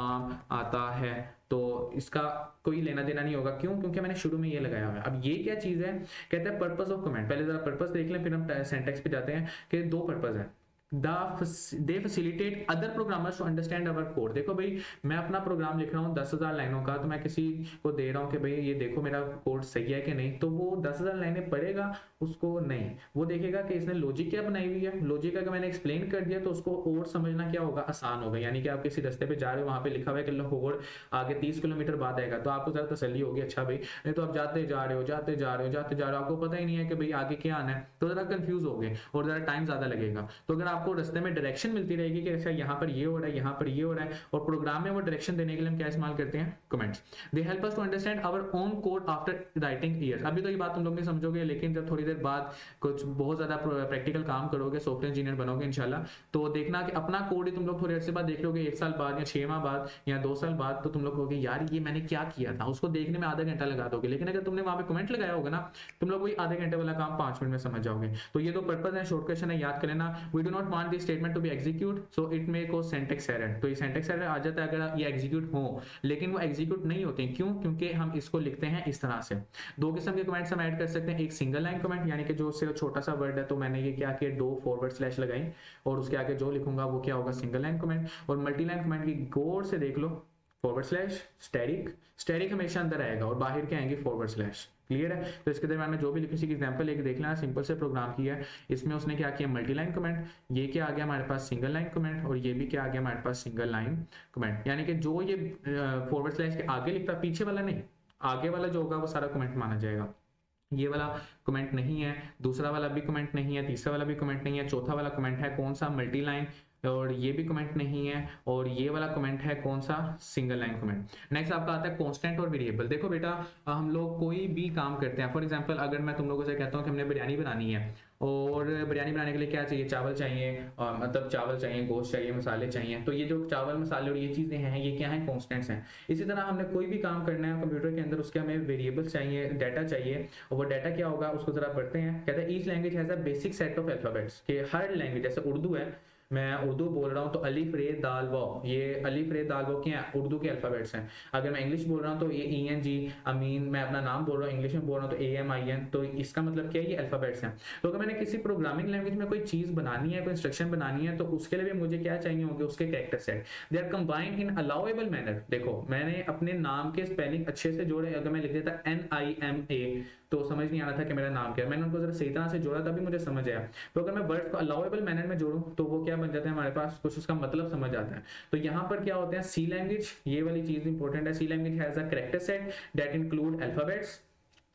आता है, तो इसका कोई लेना देना नहीं होगा। क्यों? क्योंकि मैंने शुरू में ये लगाया हुआ है। अब ये क्या चीज है, कहते हैं पर्पस ऑफ कमेंट। पहले जरा पर्पस देख लें फिर हम सिंटैक्स पे जाते हैं कि दो पर्पस है। They facilitate other programmers to understand our code. देखो भाई मैं अपना प्रोग्राम लिख रहा हूँ 10,000 लाइनों का, तो मैं किसी को दे रहा हूँ कि भाई ये देखो मेरा कोड सही है कि नहीं, तो वो 10,000 लाइनें पढ़ेगा उसको नहीं, वो देखेगा कि इसने लॉजिक क्या बनाई हुई है। लॉजिक अगर मैंने एक्सप्लेन कर दिया तो उसको और समझना क्या होगा, आसान होगा। यानी कि आप किसी रास्ते पे जा रहे हो, वहां पे लिखा हुआ है कि लाहौर आगे 30 किलोमीटर बाद आएगा, तो आपको जरा तसल्ली होगी, अच्छा भाई, नहीं तो आप जाते जा रहे हो, आपको पता ही नहीं है कि भाई आगे क्या आना है, तो जरा कंफ्यूज हो गए और जरा टाइम ज्यादा लगेगा। तो अगर आपको रास्ते में डायरेक्शन मिलती रहेगी कि अच्छा यहाँ पर ये हो रहा है, यहाँ पर ये हो रहा है, और प्रोग्राम में वो डायरेक्शन देने के लिए हम क्या इस्तेमाल करते हैं, comments. They help us to understand our own code after writing years. अभी तो ये बात तुम लोग नहीं समझोगे, लेकिन जब थोड़ी देर बाद कुछ बहुत ज्यादा प्रैक्टिकल काम करोगे, सॉफ्टवेयर इंजीनियर बनोगे इंशाल्लाह, तो देखना कि अपना कोड ही तुम लोग थोड़ी देर से बाद देख लोगे, 1 साल बाद या 6 माह बाद या 2 साल बाद, तो तुम लोग कहोगे यार ये मैंने क्या किया था, उसको देखने में आधा घंटा लगा दोगे। लेकिन अगर तुमने वहां पे कमेंट लगाया होगा ना, तुम लोग वही आधे घंटे वाला काम 5 मिनट में समझ जाओगे। तो ये तो पर्पस है, शॉर्ट क्वेश्चन है, याद कर लेना। We do not want this statement to be execute so it may cause syntax error. तो ये सिंटैक्स एरर आ जाता है अगर ये एग्जीक्यूट हो, लेकिन वो एग्जीक्यूट नहीं होते हैं। क्यों? क्योंकि हम इसको लिखते हैं इस तरह से। 2 किस्म के कमेंट्स हम ऐड कर सकते हैं, एक सिंगल लाइन कमेंट, यानी कि जो सिर्फ छोटा सा वर्ड है, तो मैंने ये क्या किया, 2 फॉरवर्ड स्लैश लगाई और उसके आगे जो लिखूंगा वो क्या होगा, सिंगल लाइन कमेंट। और मल्टी लाइन कमेंट की गौर से देख लो, फॉरवर्ड स्लैश स्टैटिक, स्टैटिक हमेशा अंदर आएगा और बाहर क्या आएंगे, फॉरवर्ड स्लैश। क्लियर है? तो इसके दरम्यान में जो भी लिखी, एग्जांपल एक देख लेना, सिंपल से प्रोग्राम किया है, इसमें उसने क्या किया, मल्टी लाइन कमेंट, ये क्या आ गया हमारे पास, सिंगल लाइन कमेंट, और ये भी क्या आ गया हमारे पास, सिंगल लाइन कमेंट। यानी कि जो ये फॉरवर्ड स्लैश के आगे लिखता, पीछे वाला नहीं, आगे वाला जो होगा वो सारा कमेंट माना जाएगा। ये वाला कमेंट नहीं है, दूसरा वाला भी कमेंट नहीं है, तीसरा वाला भी कमेंट नहीं है, चौथा वाला कमेंट है कौन सा, मल्टी लाइन, और ये भी कमेंट नहीं है, और ये वाला कमेंट है कौन सा, सिंगल लाइन कमेंट। नेक्स्ट आपका आता है कांस्टेंट और वेरिएबल। देखो बेटा, हम लोग कोई भी काम करते हैं, फॉर एग्जांपल अगर मैं तुम लोगों से कहता हूँ कि हमने बिरयानी बनानी है, और बिरयानी बनाने के लिए क्या चाहिए, चावल चाहिए, मतलब चावल चाहिए, गोश्त चाहिए, मसाले चाहिए। तो ये जो चावल, मसाले और ये चीजें हैं, ये क्या है, कॉन्स्टेंट्स हैं। इसी तरह हमने कोई भी काम करना है कंप्यूटर के अंदर, उसके हमें वेरिएबल चाहिए, डाटा चाहिए, और वो डाटा क्या होगा, उसको जरा पढ़ते हैं। कहते हैं each language has a basic set of alphabets, कि हर लैंग्वेज, जैसे उर्दू है, मैं उर्दू बोल रहा हूँ तो अलिफ रे दाल वाव, ये अलिफ रे दाल वाव क्या है, उर्दू के अल्फाबेट्स हैं। अगर मैं इंग्लिश बोल रहा हूँ तो ये ENG अमीन, मैं अपना नाम बोल रहा हूँ, इंग्लिश में बोल रहा हूँ तो AMIN, तो इसका मतलब क्या है, ये अल्फाबेट्स हैं। तो अगर मैंने किसी प्रोग्रामिंग लैंग्वेज में कोई चीज बनानी है, कोई इंस्ट्रक्शन बनानी है, तो उसके लिए भी मुझे क्या चाहिए होंगे, उसके character set. They are combined in allowable manner. देखो मैंने अपने नाम के स्पेलिंग अच्छे से जोड़े, अगर मैं लिख देता NIMA तो समझ नहीं आ रहा था कि मेरा नाम क्या है, मैंने उनको जरा सही तरह से जोड़ा तभी मुझे समझ आया। तो अगर मैं वर्ड्स को अलाउएबल मैनर में जोड़ूं तो वो क्या बन जाता है, हमारे पास कुछ उसका मतलब समझ आता है। तो यहाँ पर क्या होते हैं, सी लैंग्वेज, ये वाली चीज इंपॉर्टेंट है, C language has a character set that include alphabets,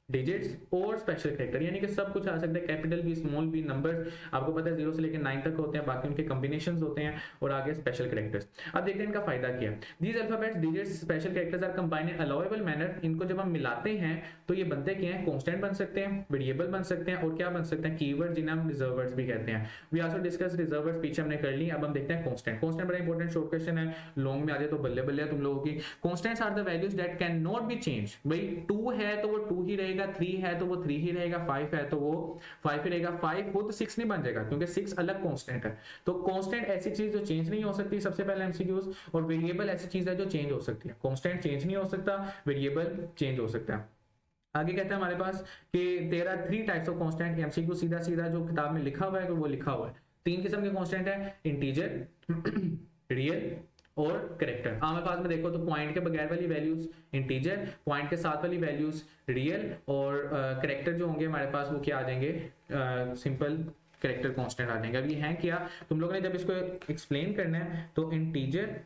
digits और स्पेशल कैरेक्टर, यानी कि सब कुछ आ सकता है, कैपिटल भी, स्मॉल भी, नंबर्स आपको पता है 0 से लेकर 9 तक होते हैं, बाकी उनके कॉम्बिनेशंस होते हैं, और आगे स्पेशल कैरेक्टर्स। अब देखते हैं इनका फायदा क्या है। These alphabets, digits, special characters are combined in allowable manner. इनको जब हम मिलाते हैं तो ये बनते क्या हैं, कांस्टेंट बन सकते हैं, वेरिएबल बन सकते हैं, और क्या बन सकते हैं, कीवर्ड, जिन्हें हम रिजर्व वर्ड्स भी कहते हैं। We also discuss reserve words, पीछे हमने कर ली। अब हम देखते हैं कांस्टेंट। कांस्टेंट बड़ा इंपॉर्टेंट शॉर्ट क्वेश्चन है, लॉन्ग में आ जाए तो बल्ले बल्ले तुम लोगों की। Constants are the values that can not be change. भाई 2 है तो वो 2 ही रहेगा, 3 है तो वो 3 ही रहेगा, 5 है तो वो 5 ही रहेगा। 5 हो तो 6 नहीं बन जाएगा, क्योंकि 6 अलग कांस्टेंट है। तो कांस्टेंट ऐसी चीज जो चेंज नहीं हो सकती, सबसे पहले MCQs, और वेरिएबल ऐसी चीज है जो चेंज हो सकती है। कांस्टेंट चेंज नहीं हो सकता, वेरिएबल चेंज हो सकता है। आगे कहते हैं हमारे पास कि there are 3 types of constant. MCQ सीधा सीधा जो किताब में लिखा हुआ है तो वो लिखा हुआ है। 3 किस्म के कांस्टेंट है, इंटीजर, रियल और करेक्टर। हमारे पास में देखो तो पॉइंट के बगैर वाली वैल्यूज इंटीजर, पॉइंट के साथ वाली वैल्यूज रियल, और करेक्टर जो होंगे हमारे पास वो क्या आ जाएंगे, सिंपल करेक्टर कांस्टेंट आ जाएंगे। अब ये है क्या, तुम लोगों ने जब इसको एक्सप्लेन करना है तो इंटीजर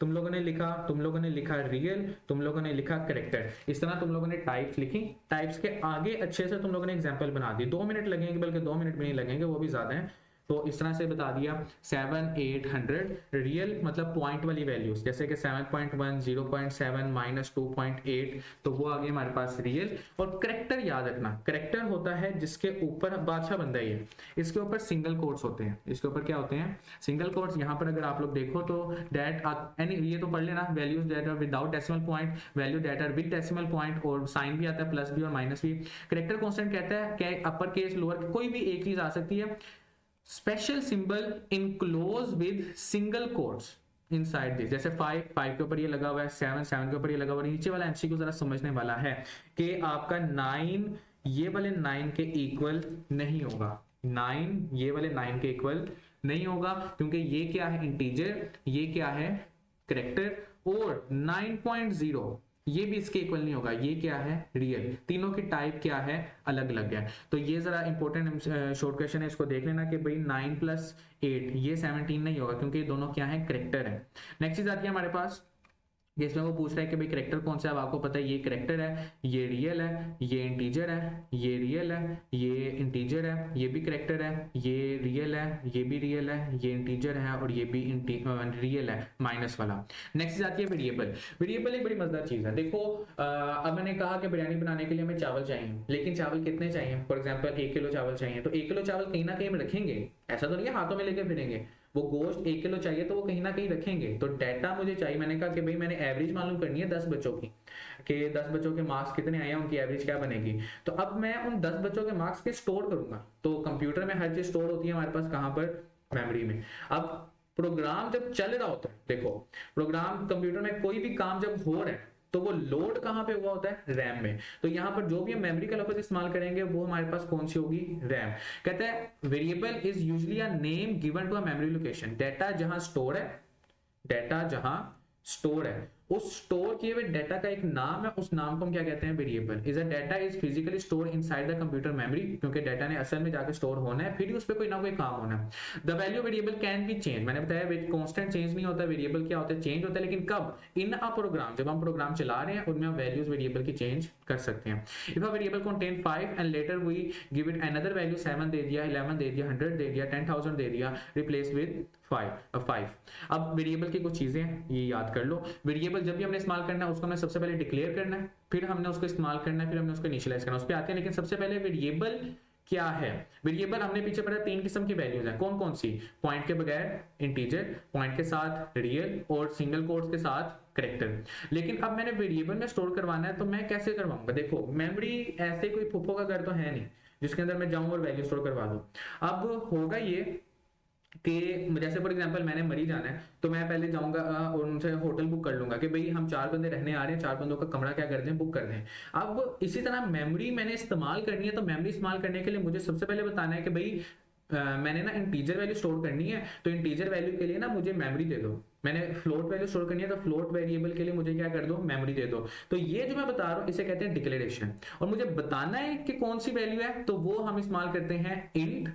तुम लोगों ने लिखा रियल, तुम लोगों ने लिखा करेक्टर, इस तरह तुम लोगों ने टाइप्स लिखी। टाइप्स के आगे अच्छे से तुम लोगों ने एग्जांपल बना दी, 2 मिनट लगेंगे, बल्कि 2 मिनट भी नहीं लगेंगे, वो भी ज्यादा है। तो इस तरह से बता दिया 7, 8, 100 रियल मतलब पॉइंट वाली वैल्यूज, जैसे कि 7.1, 0.7, -2.8, तो वो आ गई हमारे पास रियल। और करेक्टर याद रखना, करेक्टर होता है जिसके ऊपर बादशाह बंदा ही है, इसके ऊपर सिंगल कोट्स होते हैं। इसके ऊपर क्या होते हैं, सिंगल कोट्स। यहाँ पर अगर आप लोग देखो तो दैट एनी, ये तो पढ़ लेना, values that are without decimal point, value that are with decimal point, और साइन भी आता है, प्लस भी और माइनस भी। करेक्टर कांस्टेंट कहता है कि अपर केस, लोअर, कोई भी एक चीज आ सकती है, special symbol enclose with single quotes inside this. जैसे 5 के ऊपर ये लगा हुआ है, 7 के ऊपर ये लगा हुआ है। नीचे वाला MCQ जरा समझने वाला है कि आपका 9 ये वाले 9 के इक्वल नहीं होगा, 9 ये वाले 9 के इक्वल नहीं होगा, क्योंकि ये क्या है, इंटीजर, ये क्या है, करेक्टर, और 9.0 ये भी इसके इक्वल नहीं होगा, ये क्या है, रियल। तीनों की टाइप क्या है, अलग अलग है। तो ये जरा इंपॉर्टेंट शॉर्ट क्वेश्चन है, इसको देख लेना कि भाई 9 + 8 ये 17 नहीं होगा, क्योंकि ये दोनों क्या है, करेक्टर है। नेक्स्ट चीज आती है हमारे पास इसमें वो पूछ रहा है कि भाई करेक्टर कौन सा है। अब आपको पता है ये करेक्टर है, ये रियल है, ये इंटीजर है, ये रियल है, ये इंटीजर है, ये भी करेक्टर है, ये रियल है, ये भी रियल है, ये इंटीजर है और ये भी रियल है माइनस वाला। नेक्स्ट आती है वेरिएबल। वेरिएबल एक बड़ी मजेदार चीज है। देखो अब मैंने कहा कि बिरयानी बनाने के लिए हमें चावल चाहिए, लेकिन चावल कितने चाहिए? फॉर एग्जाम्पल 1 किलो चावल चाहिए, तो 1 किलो चावल कहीं ना कहीं हम रखेंगे, ऐसा तो नहीं है हाथों में लेके फिरेंगे। वो गोश्त 1 किलो चाहिए तो वो कहीं ना कहीं रखेंगे। तो डाटा मुझे चाहिए, मैंने कहा कि भाई मैंने एवरेज मालूम करनी है 10 बच्चों की, कि 10 बच्चों के मार्क्स कितने आए हैं, उनकी एवरेज क्या बनेगी। तो अब मैं उन 10 बच्चों के मार्क्स के स्टोर करूंगा। तो कंप्यूटर में हर चीज स्टोर होती है हमारे पास, कहां पर? मेमोरी में। अब प्रोग्राम जब चल रहा होता है, देखो प्रोग्राम कंप्यूटर में कोई भी काम जब हो रहा है तो वो लोड कहां पे हुआ होता है? रैम में। तो यहां पर जो भी हम मेमोरी का लफ्ज इस्तेमाल करेंगे वो हमारे पास कौन सी होगी? रैम। कहते हैं variable is usually a name given to a memory location. Data जहां स्टोर है, डाटा जहां स्टोर है, उस स्टोर किए हुए डाटा का एक नाम है, उस नाम को हम क्या कहते हैं? Variable. Is a data is physically store inside the computer memory, क्योंकि डाटा ने असल में जाकर स्टोर होना है, फिर ही उस पर कोई ना कोई काम होना है। The value variable can be change, मैंने बताया कांस्टेंट चेंज नहीं होता, वेरिएबल क्या होता है? चेंज होता है। लेकिन कब? इन अ प्रोग्राम, जब हम प्रोग्राम चला रहे हैं उनमें हम वैल्यूज वेरिएबल की चेंज कर सकते हैं। If a variable contain 5 and later we give it another value, 7 दे दिया, 11 दे दिया, 100 दे दिया, 10,000 दे दिया, रिप्लेस विद 5। अब वेरिएबल की कुछ चीजें ये याद कर लो। वेरिएबल जब भी हमने इस्तेमाल करना है उसको हमने सबसे पहले डिक्लेयर करना है, फिर हमने उसको इस्तेमाल करना है, फिर हमने उसको इनिशियलाइज करना है, उस पर आते हैं। लेकिन सबसे पहले वेरिएबल क्या है? वेरिएबल हमने पीछे पढ़ा 3 किस्म की वैल्यूज हैं। कौन कौन सी? पॉइंट के बगैर इंटीजर, पॉइंट के साथ रियल और सिंगल कोट्स के साथ करेक्टर। लेकिन अब मैंने वेरिएबल में स्टोर करवाना है तो मैं कैसे करवाऊंगा? देखो मेमोरी ऐसे कोई फुफ्फो का घर तो है नहीं जिसके अंदर मैं जाऊं और वैल्यू स्टोर करवा दूं। अब होगा ये कि जैसे फॉर एग्जांपल मैंने मरी जाना है तो मैं पहले जाऊंगा और उनसे होटल बुक कर लूंगा कि भाई हम 4 बंदे रहने आ रहे हैं, 4 बंदों का कमरा क्या कर दें? बुक कर दें। अब इसी तरह मेमोरी मैंने इस्तेमाल करनी है, तो मेमोरी इस्तेमाल करने के लिए मुझे सबसे पहले बताना है कि भाई मैंने ना इंटीजर वैल्यू स्टोर करनी है, तो इंटीजर वैल्यू के लिए ना मुझे मेमोरी दे दो। मैंने फ्लोट वैल्यू स्टोर करनी है तो फ्लोट वेरिएबल के लिए मुझे क्या कर दो? मेमोरी दे दो। तो ये जो मैं बता रहा हूं इसे कहते हैं डिक्लेरेशन। और मुझे बताना है कि कौन सी वैल्यू है, तो वो हम इस्तेमाल करते हैं इंट,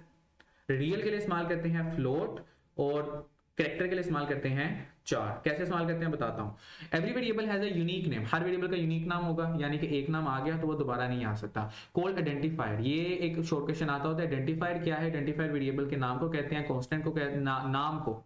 रियल के लिए इस्तेमाल करते हैं फ्लोट, और कैरेक्टर के लिए इस्तेमाल करते हैं चार। कैसे इस्तेमाल करते हैं बताता हूं। Every variable has a unique name, her variable का यूनिक नाम होगा, यानी कि एक नाम आ गया तो वो दोबारा नहीं आ सकता। कॉल्ड आइडेंटिफायर, ये एक शॉर्ट क्वेश्चन आता होता है। आइडेंटिफायर क्या है? आइडेंटिफायर वेरिएबल के नाम को कहते हैं, कांस्टेंट को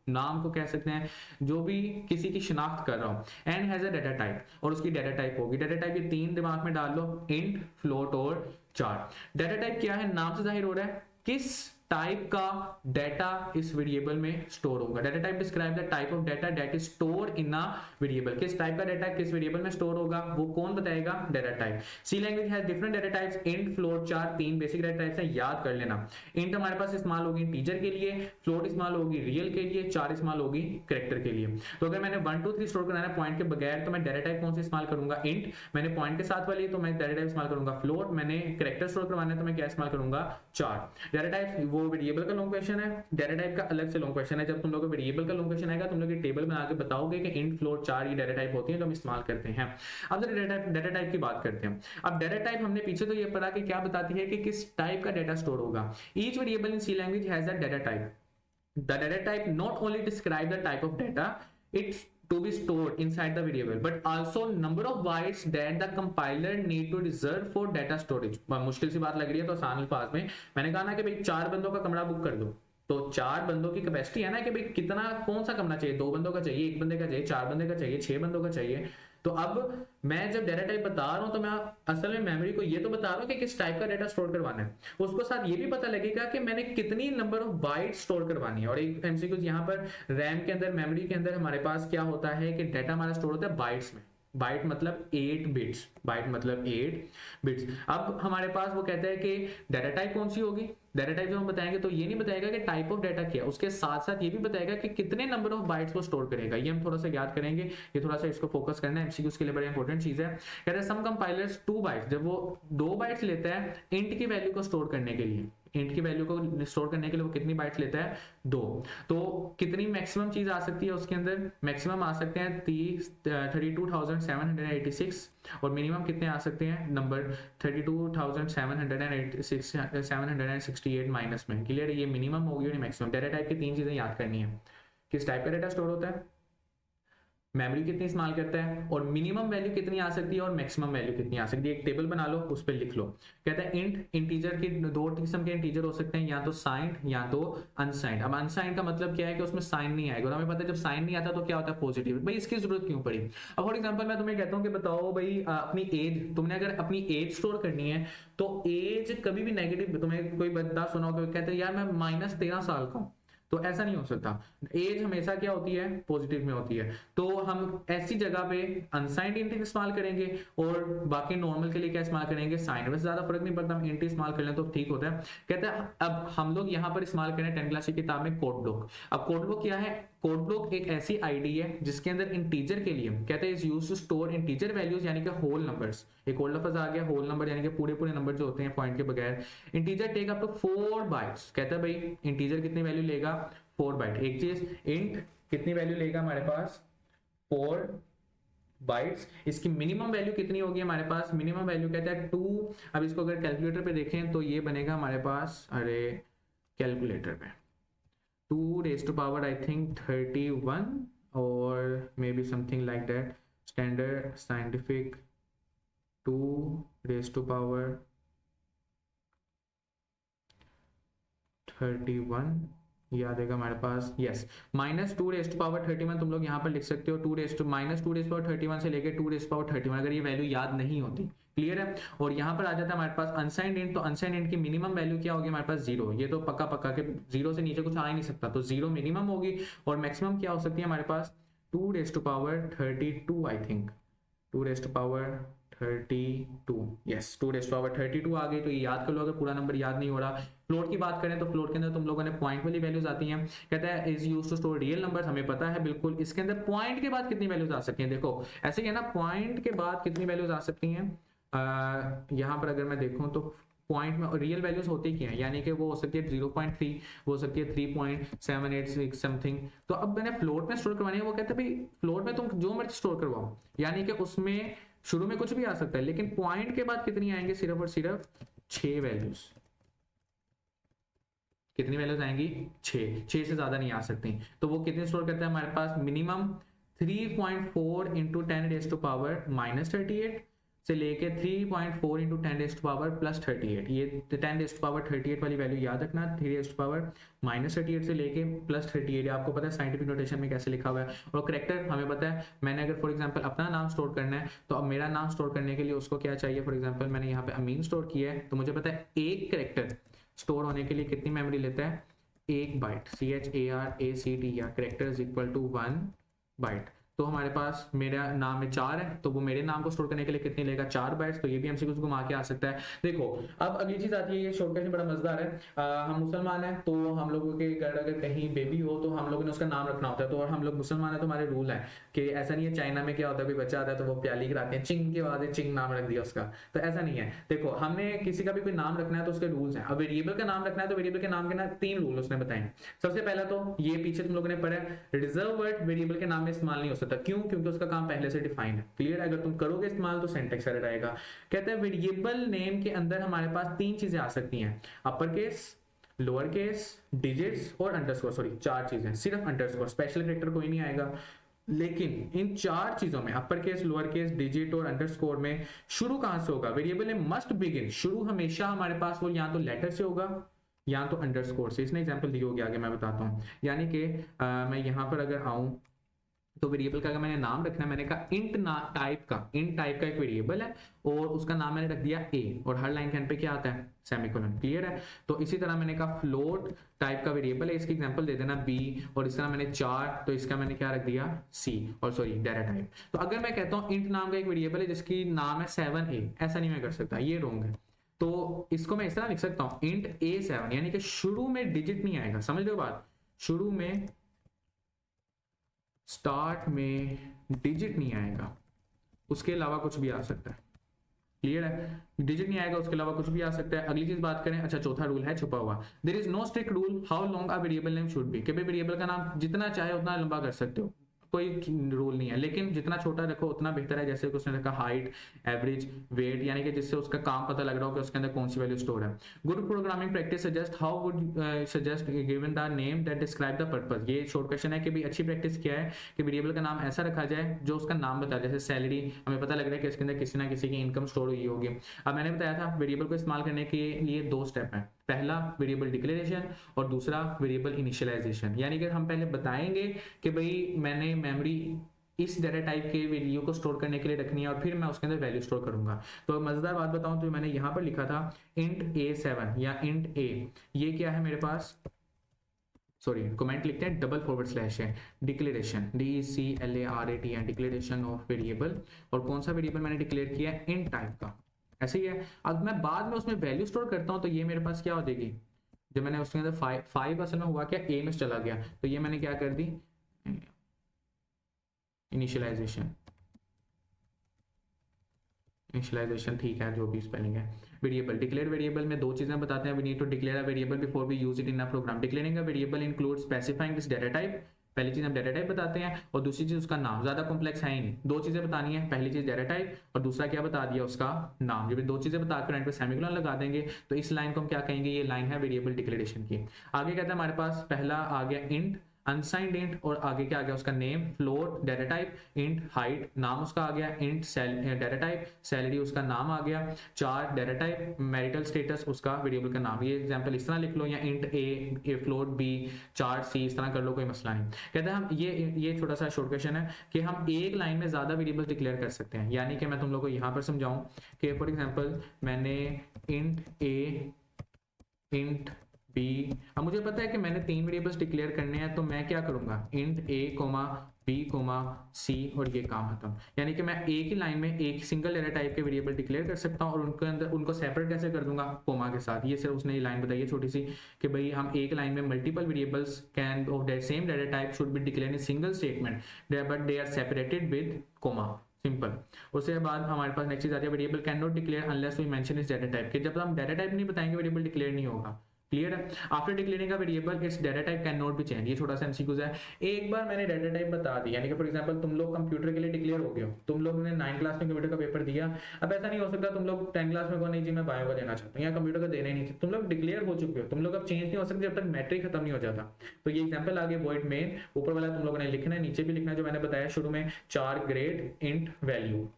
नाम को कह सकते हैं, जो भी किसी की शिनाख्त कर रहा हूं। And has a data type, और उसकी डाटा टाइप होगी। डाटा टाइप ये 3 दिमाग में डाल लो, इंट, फ्लोट और चार। डाटा टाइप क्या है? नाम से जाहिर हो रहा है किस टाइप का डाटा इस वेरिएबल में स्टोर होगा। Data type describe the type of data that is store in a variable. किस टाइप का डाटा किस वेरिएबल में स्टोर होगा वो कौन बताएगा? Data type. C language has different data types, int, float, char, 3 basic data types हैं, याद कर लेना। इंट हमारे पास इस्तेमाल होगी इंटीजर के लिए, फ्लोट इस्तेमाल होगी रियल के लिए, चार इस्तेमाल होगी कैरेक्टर के लिए। तो अगर मैंने 1 2 3 स्टोर करना है पॉइंट के बगैर तो मैं डाटा टाइप कौन सा इस्तेमाल करूंगा? इंट। मैंने पॉइंट के साथ वाली तो मैं डाटा टाइप इस्तेमाल करूंगा फ्लोट। मैंने कैरेक्टर स्टोर करवाना है तो मैं क्या इस्तेमाल करूंगा? चार। डाटा टाइप वो वेरिएबल का लॉन्ग क्वेश्चन है, डाटा टाइप का अलग से लॉन्ग क्वेश्चन है। जब तुम लोग को वेरिएबल का लॉन्ग क्वेश्चन आएगा तुम लोग टेबल बना के बताओगे कि इंट, फ्लोट, चार ये डाटा टाइप होती है जो हम इस्तेमाल करते हैं। अब जरा डाटा टाइप की बात करते हैं। अब डाटा टाइप हमने पीछे तो ये पढ़ा कि क्या बताती है कि किस टाइप का डाटा स्टोर होगा। Each variable in C language has a data type. The data type not only describe the type of data it's to be stored inside the variable but also number of bytes that the compiler need to reserve for data storage। मुश्किल सी बात लग रही है तो आसान अल्फाज में मैंने कहा ना कि भाई 4 बंदों का कमरा बुक कर दो, तो 4 बंदों की कैपेसिटी है ना कि भाई कितना कौन सा कमरा चाहिए? 2 बंदों का चाहिए, 1 बंदे का चाहिए, 4 बंदे का चाहिए, 6 बंदों का चाहिए। तो अब मैं जब डाटा टाइप बता रहा हूं तो मैं असल में मेमोरी को ये तो बता रहा हूं कि किस टाइप का डाटा स्टोर करवाना है, उसको साथ ये भी पता लगेगा कि मैंने कितनी नंबर ऑफ बाइट स्टोर करवानी है। और एक एमसीक्यू यहाँ पर रैम के अंदर मेमोरी के अंदर हमारे पास क्या होता है कि डाटा हमारा स्टोर होता है बाइट्स में। बाइट मतलब 8 बिट्स, बाइट मतलब 8 बिट्स। अब हमारे पास वो कहता है कि डाटा टाइप कौन सी होगी। डाटा टाइप जो हम बताएंगे तो ये नहीं बताएगा कि टाइप ऑफ डाटा क्या, उसके साथ साथ ये भी बताएगा कि कितने नंबर ऑफ बाइट्स वो स्टोर करेगा। ये हम थोड़ा सा याद करेंगे, ये थोड़ा सा इसको फोकस करना है, एमसीक्यूज के लिए बड़ी इंपॉर्टेंट चीज है। कहते हैं सम कंपाइलर्स 2 बाइट्स, जब वो 2 बाइट्स लेता है इंट की वैल्यू को स्टोर करने के लिए, इंट की वैल्यू को स्टोर करने के लिए वो कितनी बाइट्स लेता है? 2। तो कितनी मैक्सिमम चीज आ सकती है उसके अंदर? मैक्सिमम आ सकते हैं 32,786 और मिनिमम कितने आ सकते हैं नंबर? 32,768 माइनस में। क्लियर है? ये मिनिमम होगी और मैक्सिमम। डाटा टाइप की 3 चीजें याद करनी है। किस टाइप का डाटा स्टोर होता है, मेमोरी कितनी इस्तेमाल करता है, और मिनिमम वैल्यू कितनी आ सकती है और मैक्सिमम वैल्यू कितनी आ सकती है। एक टेबल बना लो, उस पर लिख लो। कहता है इंट इंटीजर की दो किस्म के इंटीजर हो सकते हैं, या तो साइंड या तो अनसाइंड। अब अनसाइंड का मतलब क्या है कि उसमें साइन नहीं आएगा, और हमें पता है जब साइन नहीं आता तो क्या होता है, पॉजिटिव। भाई इसकी जरूरत क्यों पड़ी। अब फॉर एग्जाम्पल मैं तुम्हें कहता हूँ कि बताओ भाई अपनी एज, तुमने अगर अपनी एज स्टोर करनी है तो एज कभी भी नेगेटिव, तुम्हें कोई बंदा सुना होगा कहते हैं यार मैं -13 साल का हूँ, तो ऐसा नहीं हो सकता। एज हमेशा क्या होती है, पॉजिटिव में होती है। तो हम ऐसी जगह पे अनसाइंड इंट इस्तेमाल करेंगे, और बाकी नॉर्मल के लिए क्या इस्तेमाल करेंगे, साइन। वैसे ज्यादा फर्क नहीं पड़ता, हम इंट इस्तेमाल कर लें तो ठीक होता है। कहता है अब हम लोग यहाँ पर इस्तेमाल करें 10 क्लास की किताब में कोड ब्लॉक। अब कोड ब्लॉक क्या है, कोड ब्लॉक एक ऐसी आईडी है जिसके अंदर इंटीजर के लिए कहते हैं is used to store integer values, यानी कि होल नंबर्स। एक और लफ्ज आ गया होल नंबर, यानी कि पूरे पूरे नंबर जो होते हैं पॉइंट के बगैर। Integer take up to 4 bytes. कहता है भाई इंटीजर कितनी वैल्यू लेगा, 4 बाइट। एक चीज इंट कितनी वैल्यू लेगा हमारे पास, 4 बाइट्स। इसकी मिनिमम वैल्यू कितनी होगी हमारे पास, मिनिमम वैल्यू कहता है 2। अब इसको अगर कैलकुलेटर पे देखें तो ये बनेगा हमारे पास, अरे कैलकुलेटर पे 2 raised to power I think 31 or maybe something like that, standard scientific 2 raised to power 31 याद आएगा हमारे पास, यस -2 रेस्ट पावर 31 तुम लोग यहाँ पर लिख सकते हो। -2 रेस्ट पावर 31 से लेके 2 रेस्ट पावर 31, अगर ये वैल्यू याद नहीं होती, क्लियर है। और यहाँ पर आ जाता है हमारे पास अनसाइंड इंट, तो अनसाइंड इंट की मिनिमम वैल्यू क्या होगी हमारे पास, 0। ये तो पक्का पक्का के 0 से नीचे कुछ आ ही नहीं सकता, तो 0 मिनिमम होगी। और मैक्सिमम क्या हो सकती है हमारे पास, 2 rest power 32 I think, 2 rest power 32, yes 2 rest power 32 आ गई। तो ये याद कर लो अगर पूरा नंबर याद नहीं हो रहा। फ्लोट की बात करें तो फ्लोट के अंदर तुम लोगों ने पॉइंट वाली वैल्यूज आती हैं। कहता है is used to store real numbers, हमें पता है बिल्कुल। इसके अंदर पॉइंट के बाद कितनी वैल्यूज आ सकती हैं, देखो ऐसे ही है ना, पॉइंट के बाद कितनी वैल्यूज आ सकती हैं। यहाँ पर अगर मैं देखूं तो पॉइंट में रियल वैल्यूज होती क्या है, यानी कि वो हो सकती है 0.3, वो हो सकती है 3.786 समथिंग। तो अब मैंने फ्लोट में स्टोर करवानी है, वो कहते हैं भाई फ्लोट में तुम जो मर्जी स्टोर करवाओ, यानी कि उसमें शुरू में कुछ भी आ सकता है, लेकिन पॉइंट के बाद कितनी आएंगे, सिर्फ और सिर्फ 6 वैल्यूज। कितनी वैल्यूज आएंगी, 6 से ज्यादा नहीं आ सकती। तो वो कितनी स्टोर करता है हमारे पास, minimum 3.4 into 10 raise to power -38 से लेके 3.4 इंटू 10 रेज़ टू पावर +38। ये 10 रेज़ टू पावर 38 वाली वैल्यू याद रखना, 3 रेज़ टू पावर -38 से लेके +38। आपको पता है साइंटिफिक नोटेशन में कैसे लिखा हुआ है। और करेक्टर हमें पता है, मैंने अगर फॉर एग्जांपल अपना नाम स्टोर करना है, तो अब मेरा नाम स्टोर करने के लिए उसको क्या चाहिए, फॉर एग्जांपल मैंने यहाँ पे अमीन स्टोर किया है, तो मुझे पता है एक करेक्टर स्टोर होने के लिए कितनी मेमोरी लेता है, 1 बाइट। CHARACT या character is equal to 1 byte. तो हमारे पास मेरा नाम में 4 है, तो वो मेरे नाम को स्टोर करने के लिए कितनी लेगा, 4 बाइट्स। तो ये भी हमसे कुछ घुमा के आ सकता है। देखो अब अगली चीज आती है, ये शॉर्टकट में बड़ा मजेदार है। हम मुसलमान हैं, तो हम लोगों के घर अगर कहीं बेबी हो तो हम लोगों ने उसका नाम रखना होता है। तो और हम लोग मुसलमान है तो हमारे रूल है कि ऐसा नहीं है, चाइना में क्या होता है, कोई बच्चा आता है तो वो प्याली कराते हैं, चिंग के बाद चिंग नाम रख दिया उसका, तो ऐसा नहीं है। देखो हमने किसी का भी कोई नाम रखना है तो उसके रूल्स हैं। अब वेरिएबल का नाम रखना है तो वेरिएबल के नाम के ना 3 रूल उसने बताए। सबसे पहला तो ये पीछे तुम लोगों ने पढ़ा, रिजर्व वर्ड वेरिएबल के नाम में इस्तेमाल नहीं हो सकता। क्यों, क्योंकि उसका काम पहले से डिफाइन है, क्लियर। अगर तुम करोगे इस्तेमाल तो सिंटैक्स एरर आएगा। कहता है वेरिएबल नेम के अंदर हमारे पास 3 चीजें आ सकती हैं, upper case, lower case, digits और अंडरस्कोर। सॉरी 4 चीजें, सिर्फ अंडरस्कोर, स्पेशल कैरेक्टर कोई नहीं आएगा। लेकिन इन 4 चीजों में upper case, lower case, digit और अंडरस्कोर में शुरू कहां से होगा, वेरिएबल में मस्ट बिगिन, शुरू हमेशा हमारे पास वो या तो लेटर से होगा या तो अंडरस्कोर से। इसने एग्जांपल दी होगी, आगे मैं बताता हूं। यानी कि मैं यहां पर अगर आऊं तो वेरिएबल का अगर मैंने नाम रखना है, मैंने कहा इंट टाइप का एक वेरिएबल है और उसका नाम मैंने रख दिया a, और हर लाइन के एंड पे क्या आता है, सेमीकोलन, क्लियर है। तो इसी तरह मैंने कहा फ्लोट टाइप का वेरिएबल है, इसकी एग्जांपल दे देना b, और इस तरह मैंने 4, तो इसका मैंने क्या रख दिया c, और सॉरी डाटा टाइप। तो अगर मैं कहता हूँ इंट नाम का एक वेरिएबल है जिसकी नाम है 7a, ऐसा नहीं मैं कर सकता, ये रॉन्ग है। तो इसको मैं इस तरह लिख सकता हूँ इंट a7, यानी कि शुरू में डिजिट नहीं आएगा, समझ लो बात, शुरू में स्टार्ट में डिजिट नहीं आएगा, उसके अलावा कुछ भी आ सकता है, क्लियर है। डिजिट नहीं आएगा, उसके अलावा कुछ भी आ सकता है। अगली चीज बात करें, अच्छा चौथा रूल है छुपा हुआ, there is no strict rule how long a variable name should be, कि भाई वेरिएबल का नाम जितना चाहे उतना लंबा कर सकते हो, कोई रूल नहीं है, लेकिन जितना छोटा रखो उतना बेहतर है। जैसे कि उसने रखा हाइट, एवरेज, वेट, यानी कि जिससे उसका काम पता लग रहा हो कि उसके अंदर कौन सी वैल्यू स्टोर है। Good programming practice suggest how would suggest given the name that describe the purpose. ये शॉर्ट क्वेश्चन है कि भाई अच्छी प्रैक्टिस क्या है कि वेरिएबल का नाम ऐसा रखा जाए जो उसका नाम बताए। जैसे सैलरी, हमें पता लग रहा है कि इसके अंदर किसी ना किसी की इनकम स्टोर हुई होगी। अब मैंने बताया था वेरिएबल को इस्तेमाल करने के लिए 2 स्टेप है, पहला वेरिएबल डिक्लेरेशन और दूसरा वेरिएबल इनिशियलाइजेशन। यानी कि हम पहले बताएंगे कि भाई मैंने मेमोरी इस डाटा टाइप के वैल्यू को स्टोर करने के लिए रखनी है और फिर मैं उसके अंदर वैल्यू स्टोर करूंगा। तो मजेदार बात बताऊं तो मैंने यहां पर लिखा था इंट A7 या इंट A, ये क्या है मेरे पास, सॉरी कमेंट लिखते हैं // है declaration, DECLARATN, declaration of variable. और कौन सा वेरिएबल मैंने डिक्लेयर किया है, इन टाइप का, ऐसे ही है। अब मैं बाद में उसमें वैल्यू स्टोर करता हूं तो ये मेरे पास क्या हो जाएगी, जब मैंने उसके अंदर 5 असल में हुआ क्या, A में चला गया, तो ये मैंने क्या कर दी, इनिशियलाइजेशन, इनिशियलाइजेशन ठीक है जो भी स्पेलिंग है। वेरिएबल, डिक्लेयर वेरिएबल में 2 चीजें बताते हैं, we need to declare a variable before we use it in a program. Declaring a variable include specifying this data type, पहली चीज हम डाटा टाइप बताते हैं और दूसरी चीज उसका नाम। ज्यादा कॉम्प्लेक्स है ही नहीं, 2 चीजें बतानी है, पहली चीज डाटा टाइप और दूसरा क्या बता दिया, उसका नाम। जब 2 चीजें बताकर एंड पे सेमीकोलन लगा देंगे तो इस लाइन को हम क्या कहेंगे, ये लाइन है वेरिएबल डिक्लेरेशन की। आगे कहते हैं हमारे पास पहला आ गया इंट अनसाइंड इंट, और आगे क्या आ गया उसका name, float data type, int height नाम उसका आ गया, इंट डाटा टाइप, सैलरी उसका नाम आ गया, 4 डाटा टाइप, मैरिटल स्टेटस उसका वेरिएबल का नाम। ये एग्जांपल इस तरह लिख लो, या इंट ए फ्लोट बी 4 सी, इस तरह कर लो, कोई मसला नहीं। कहते हैं हम ये छोटा सा शॉर्ट क्वेश्चन है कि हम एक लाइन में ज्यादा वेरिएबल डिक्लेयर कर सकते हैं। यानी कि मैं तुम लोग को यहाँ पर समझाऊं कि फॉर एग्जाम्पल मैंने इंट ए, इंट बी, अब मुझे पता है कि मैंने 3 वेरिएबल्स डिक्लेयर करने हैं, तो मैं क्या करूंगा, इंट A, B, C, और ये काम खत्म। यानी कि मैं एक ही लाइन में एक सिंगल डाटा टाइप के वेरिएबल डिक्लेयर कर सकता हूं और उनके अंदर उनको सेपरेट कैसे कर दूंगा, कोमा के साथ। ये सिर्फ उसने ये लाइन बताई है छोटी सी कि भाई हम एक लाइन में multiple variables can of that same data type should be declared in single statement but they are separated with comma, simple. उसके बाद हमारे पास नेक्स्ट चीज आती है variable can not declare unless we mention इस डाटा टाइप के, जब हम डाटा टाइप नहीं बताएंगे वेरिएबल डिक्लेयर नहीं होगा। क्लियर है। After declaring a variable it's data type can not be change, ये छोटा सा एमसीक्यूज है। एक बार मैंने डाटा टाइप बता दिया, यानी कि फॉर एग्जांपल तुम लोग कंप्यूटर के लिए डिक्लेयर हो गए हो, तुम लोग ने 9 क्लास में कंप्यूटर का पेपर दिया। अब ऐसा नहीं हो सकता तुम लोग 10 क्लास में को नहीं जी मैं बायो का देना चाहता हूँ या कंप्यूटर का देना ही नहीं, तुम लोग डिक्लेयर हो चुके हो, तुम लोग अब चेंज नहीं हो सकते जब तक मैट्रिक खत्म नहीं हो जाता। तो ये एग्जाम्पल आगे वॉइड मेन, ऊपर वाला तुम लोगों ने लिखना है, नीचे भी लिखना है जो मैंने बताया शुरू में, 4 ग्रेड इंट वैल्यू।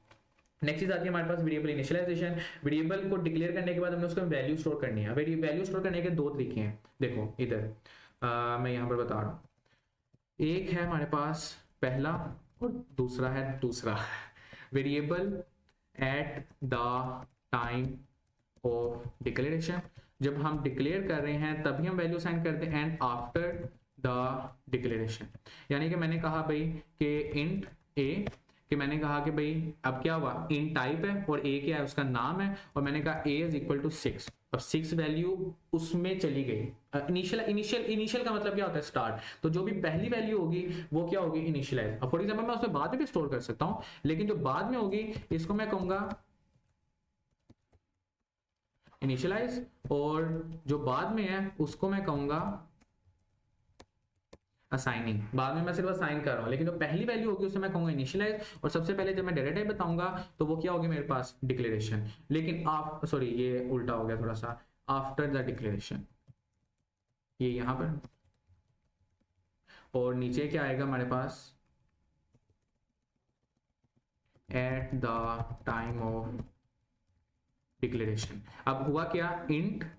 नेक्स्ट चीज आती है हमारे पास वेरिएबल इनिशियलाइजेशन। वेरिएबल को डिक्लेयर करने के बाद हमने उसको वैल्यू स्टोर करनी है। वैल्यू स्टोर करने के 2 तरीके हैं, देखो इधर मैं यहाँ पर बता रहा हूँ। एक है हमारे पास पहला और दूसरा है दूसरा, variable at the time of declaration. जब हम डिक्लेयर कर रहे हैं तभी हम वैल्यू साइन करते हैं, एंड आफ्टर द डिक्लेरेशन। यानी कि मैंने कहा भाई कि इंट ए, कि मैंने कहा कि भाई अब क्या हुआ, इन टाइप है और ए क्या है, उसका नाम है, और मैंने कहा ए इज इक्वल टू 6। अब 6 वैल्यू उसमें चली गई। इनिशियल का मतलब क्या होता है, स्टार्ट। तो जो भी पहली वैल्यू होगी वो क्या होगी, इनिशियलाइज। अब फॉर एग्जांपल मैं उसमें बाद में भी स्टोर कर सकता हूं, लेकिन जो बाद में होगी इसको मैं कहूंगा इनिशियलाइज, और जो बाद में है उसको मैं कहूंगा असाइनिंग। बाद में मैं सिर्फ असाइन कर रहा हूं, लेकिन जो पहली वैल्यू होगी उसे मैं कहूंगा इनिशियलाइज, और सबसे पहले जब मैं डाटा टाइप बताऊंगा तो वो क्या होगी मेरे पास, डिक्लेरेशन। लेकिन आप सॉरी ये उल्टा हो गया थोड़ा सा, आफ्टर द डिक्लेरेशन, ये यहां पर, और नीचे क्या आएगा हमारे पास, at the time of declaration. अब हुआ क्या, इंट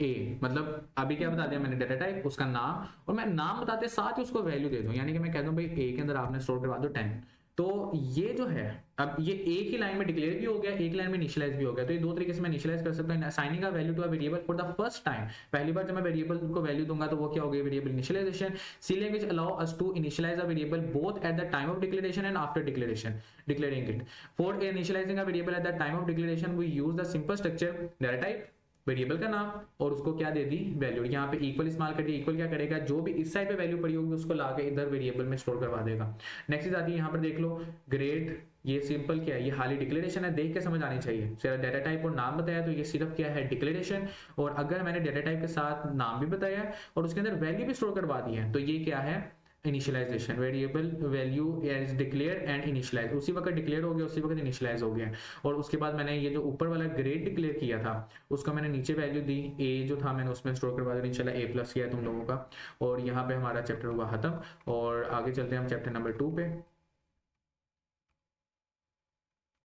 ए, मतलब अभी क्या बता दिया मैंने, डाटा टाइप, उसका नाम, और मैं नाम बताते साथ ही उसको वैल्यू दे दूं। यानी कि मैं कह दूं भाई ए के अंदर आपने स्टोर करवा दो 10। तो ये जो है, अब ये एक ही लाइन में डिक्लेयर भी हो गया, एक लाइन में इनिशियलाइज भी हो गया। तो ये 2 तरीके से मैं इनिशियलाइज कर सकता हूं, assigning a value to a variable for the first time. पहली बार जब मैं वेरिएबल को वैल्यू दूंगा तो वो क्या हो गई, variable initialization. C language allow us to initialize a variable both at the time of declaration and after declaration declaring it. For initializing a variable at the time of declaration we use the simple structure data type, variable का नाम, और उसको क्या दे दी, value. यहाँ पे equal इस्तेमाल कर दिया। इक्वल क्या करेगा, जो भी इस साइड पे वैल्यू पड़ी होगी उसको लाके इधर वेरिएबल में स्टोर करवा देगा। नेक्स्ट चीज आती है यहाँ पर देख लो, ग्रेड, ये सिंपल क्या है, ये हाली डिक्लेरेशन है, देख के समझ आनी चाहिए। सिर्फ डाटा टाइप और नाम बताया तो ये सिर्फ क्या है, डिक्लेरेशन। और अगर मैंने डाटा टाइप के साथ नाम भी बताया और उसके अंदर वैल्यू भी स्टोर करवा दी है तो ये क्या है, initialization, variable value is declare and initialize, उसी वक्त डिक्लेयर हो गया, उसी वक्त इनिशियलाइज हो गया। और उसके बाद मैंने ये जो ऊपर वाला ग्रेड डिक्लेयर किया था उसका मैंने नीचे वैल्यू दी, ए जो था मैंने उसमें स्टोर करवा दिया, इंशाल्लाह ए प्लस किया है तुम लोगों का। और यहाँ पे हमारा चैप्टर हुआ खत्म, और आगे चलते हैं हम चैप्टर नंबर 2 पे।